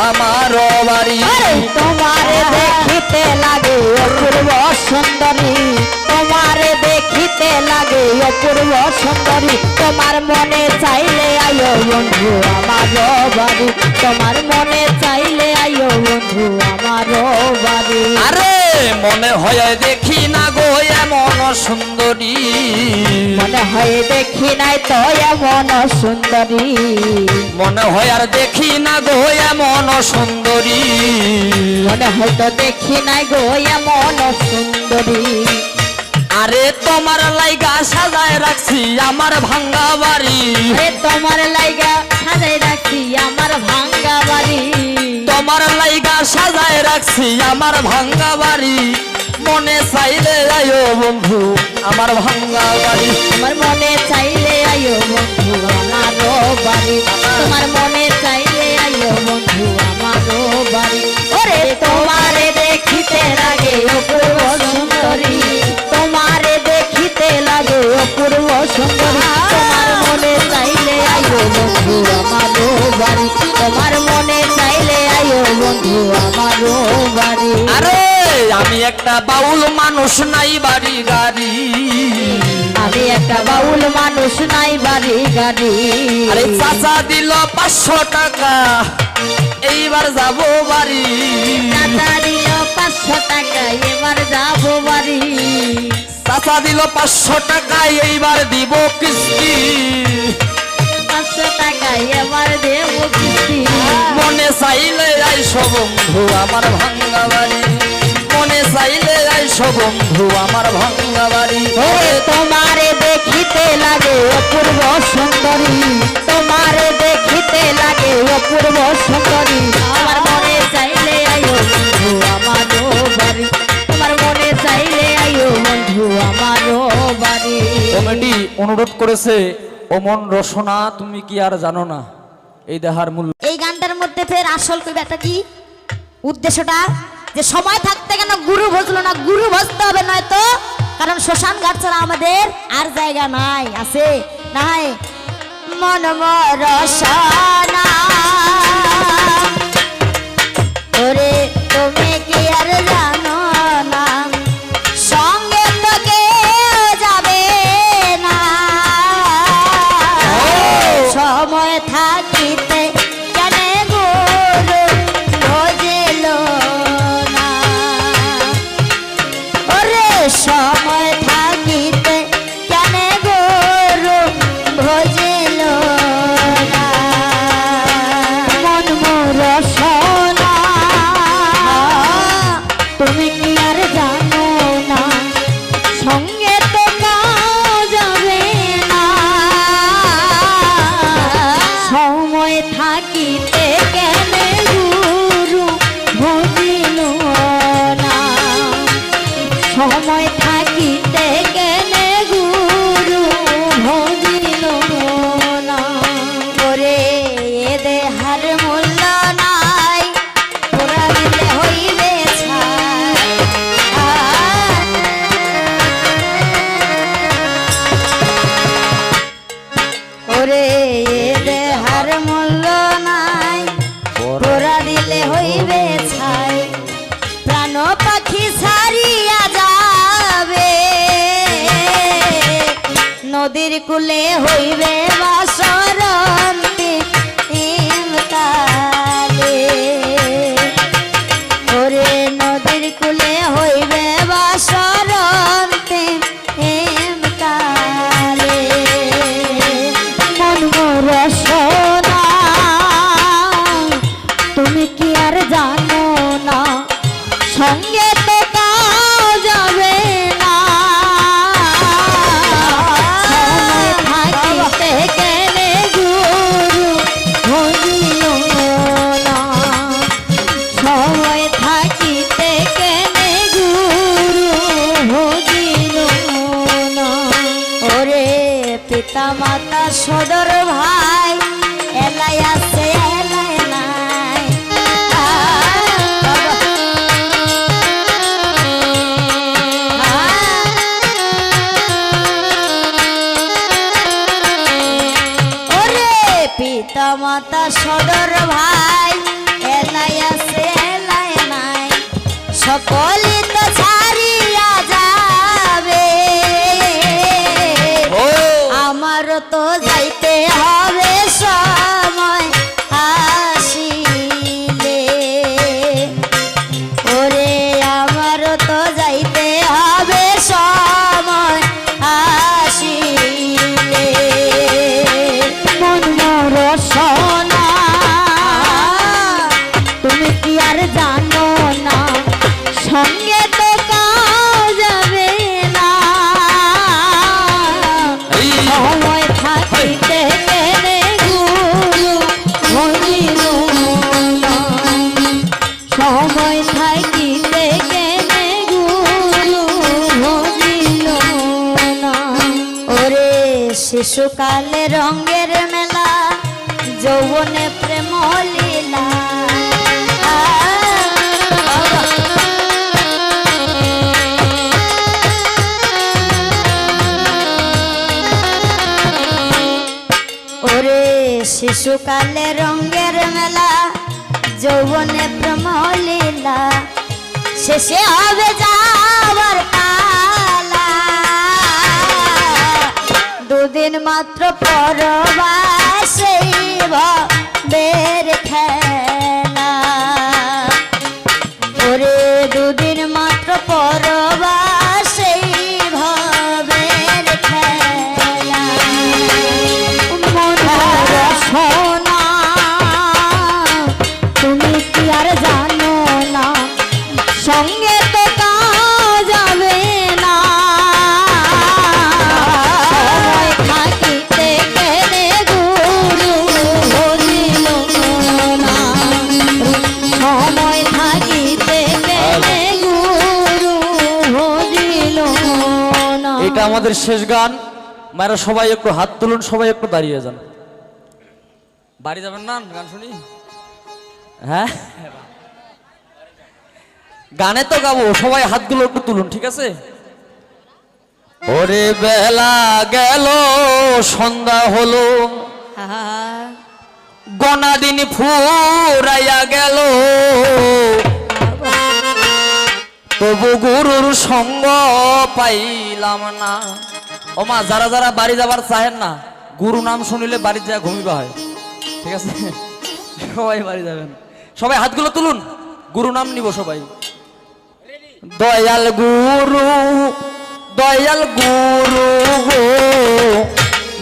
আমার বাড়ি। আরে তোমারে দেখিতে লাগে অপূর্ব সুন্দরী তোমারে দেখিতে লাগে অপূর্ব সুন্দরী তোমার মনে চাইলে আয়ো বন্ধু আমার বাড়ি তোমার মনে চাইলে আয়ো বন্ধু আমার বাড়ি। আরে মনে হয় দেখি না গো এমন সুন্দরী মনে হয় দেখি নাই তো এমন সুন্দরী মনে হয় আর দেখি না গো এমন সুন্দরী মনে হয়তো দেখি নাই গো এমন সুন্দরী আরে তোমার লাইগা সাজায় রাখছি আমার ভাঙ্গা বাড়ি আরে তোমার লাইগা সাজাই রাখছি আমার ভাঙ্গা বাড়ি তোমার লাইগা সাজায় রাখছি আমার ভাঙ্গা বাড়ি মনে চাইলে আয়ো বন্ধু আমার ভাঙ্গা বাড়ি তোমার মনে চাইলে আয়ো বন্ধু আমারও বাড়ি তোমার মনে চাইলে আয়ো বন্ধু আমারও বাড়ি ওরে তোমারে দেখিতে লাগে অপূর্ব সুন্দরী তোমারে দেখিতে লাগে অপূর্ব সুন্দরী তোমার মনে চাইলে আয়ো বন্ধু আমারও বাড়ি তোমার মনে চাইলে আয়ো বন্ধু আমারও বাড়ি। আরে আমি একটা বাউল মানুষ নাই বাড়ি গাড়ি আমি একটা বাউল মানুষ নাই বাড়ি গাড়ি আরে চাচা দিল 500 টাকা এইবার যাব বাড়ি চাচা দিল 500 টাকা এবার যাব বাড়ি চাচা দিল 500 টাকা এইবার দিব কিস্তি 500 টাকা এবার দেব কিস্তি মনে চাইলে আইসো বন্ধু আমার ভাঙ্গা বাড়ি মনে চাইলে আইসো বন্ধু আমার ভাঙ্গা বাড়ি। ওরে তোমারে দেখিতে লাগে অপূর্ব সুন্দরী তোমারে দেখিতে লাগে অপূর্ব সুন্দরী আমার মনে চাইলে আয়ো বন্ধু আমারও বাড়ি তোমার মনে চাইলে আয়ো বন্ধু আমারও বাড়ি। কমিটি অনুরোধ করেছে ও মন রসনা তুমি কি আর জানো না এই দেহার মূল্য। এই গানটার মধ্যে ফের আসল কবিতা কি উদ্দেশ্যটা যে সময় থাকতে কেন গুরু ভজলো না গুরু ভজতে হবে নয়তো কারণ শ্মশান ঘাট ছাড়া আমাদের আর জায়গা নাই আছে নাই মন রসনা ওরে তুমি কি আর জানো না সঙ্গে তো কেউ যাবে না সময় থাকিতে কেন গুরু ভজিল না ওরে সময় থাকিতে কেন গুরু ভজিল না মন রসনা তুমি কি আর জানো না সঙ্গে তো কাউ যাবে না সময় থাকিতে কেন গুরু ভজিল না সময় থাকিতে কেন গুরু ভজিল না ওরে এ দেহার মূল্য নাই পুরা দিলে হইবে ছাই ওরে এ দেহার মূল্য নাই পুরা দিলে হইবে ছাই প্রাণ পাখি ছাড়িয়া যাবে নদীর কূলে হইবে বাসরন্তি ইমতালে ওরে নদীর কূলে হইবে বাসরন্তি ইমতালে মন রসনা সদর ভাই এলাই আছে এলাই নাই ওরে পিতা মাতা সদর ভাই এলাই আছে এলাই নাই সকলে তো ছাড়িয়া যাবে ও আমার তো যাইতে হবে সময় আসিলে ওরে আমার তো যাইতে হবে সময় আসিলে মন মোর সোনা তুমি কি আর জানো না সঙ্গে তো কাউ যাবে না এই সময় থাকিতে গেলে গুরু হইল না। সময় থাকিতে গেলে গুরু হইল না। ওরে শিশুকালে রঙের মেলা যৌবনে প্রেম লীলা ওরে শিশুকালে রঙের মেলা যৌবনে প্রেম লীলা শেষে হবে যাবার পালা দুদিন মাত্র পরবাসেই ভবের খেলা ওরে দুদিন মাত্র পরবাসেই ভবের খেলা সোনা তুমি কি আর জানো না সঙ্গে তো কাউ যাবে না সময় থাকিতে গেলে গুরু হইল না সময় থাকিতে গেলে গুরু হইল না এটা আমাদের শেষ গান। মায়েরা সবাই একটু হাত তুলুন, সবাই একটু দাঁড়িয়ে যান। বাড়ি যাবেন না গান শুনি? হ্যাঁ গানে তো গাবো, সবাই হাতগুলো একটু তুলুন, ঠিক আছে? ওরে বেলা গেল সন্ধ্যা হলো, গনা দিন ফুরাইয়া গেল, তবু গুরুর সঙ্গ পাইলাম না। ও মা, যারা যারা বাড়ি যাবার চাহেন না, গুরু নাম শুনিলে বাড়ি যা ঘুমিবা হয়, ঠিক আছে? সবাই বাড়ি যাবেন, সবাই হাতগুলো তুলুন, গুরু নাম নিব সবাই। দয়াল গুরু, দয়াল গুরু গো,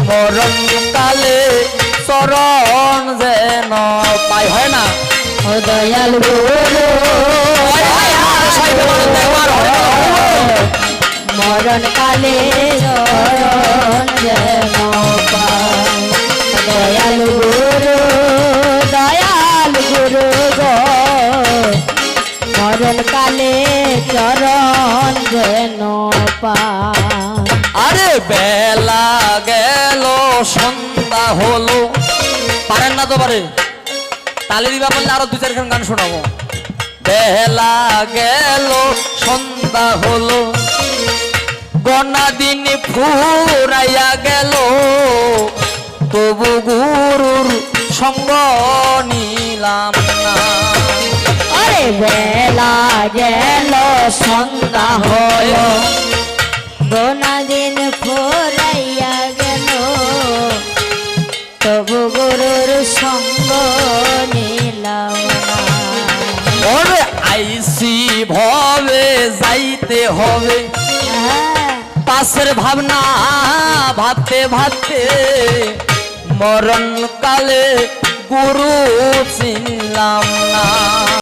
মরণ কালে চরণ যেন পাই, হয় না? ও দয়াল গুরু মরণ কালে চরণ যেন পাই। দয়াল গুরু গো মরণ কালে চরণ যেন পাই। আরে বেলা গেল সন্ধ্যা হলো, পারেন না তো পারে, তালে দিবা বললে আরো 2-4 গান শোনাবো। বেলা গেল সন্ধ্যা হলো, গনা দিন ফুরাইয়া গেল, তবু গুরুর সঙ্গ নিলাম না। আরে বেলা গেল সন্ধ্যা হলো, গোনা দিন ফুরাইয়া গেল, তবু গুরুর সঙ্গ নিলাম না। ওরে আইসি ভবে যাইতে হবে, পাশের ভাবনা ভাবতে ভাবতে, মরণ কালে গুরু চিনলাম না।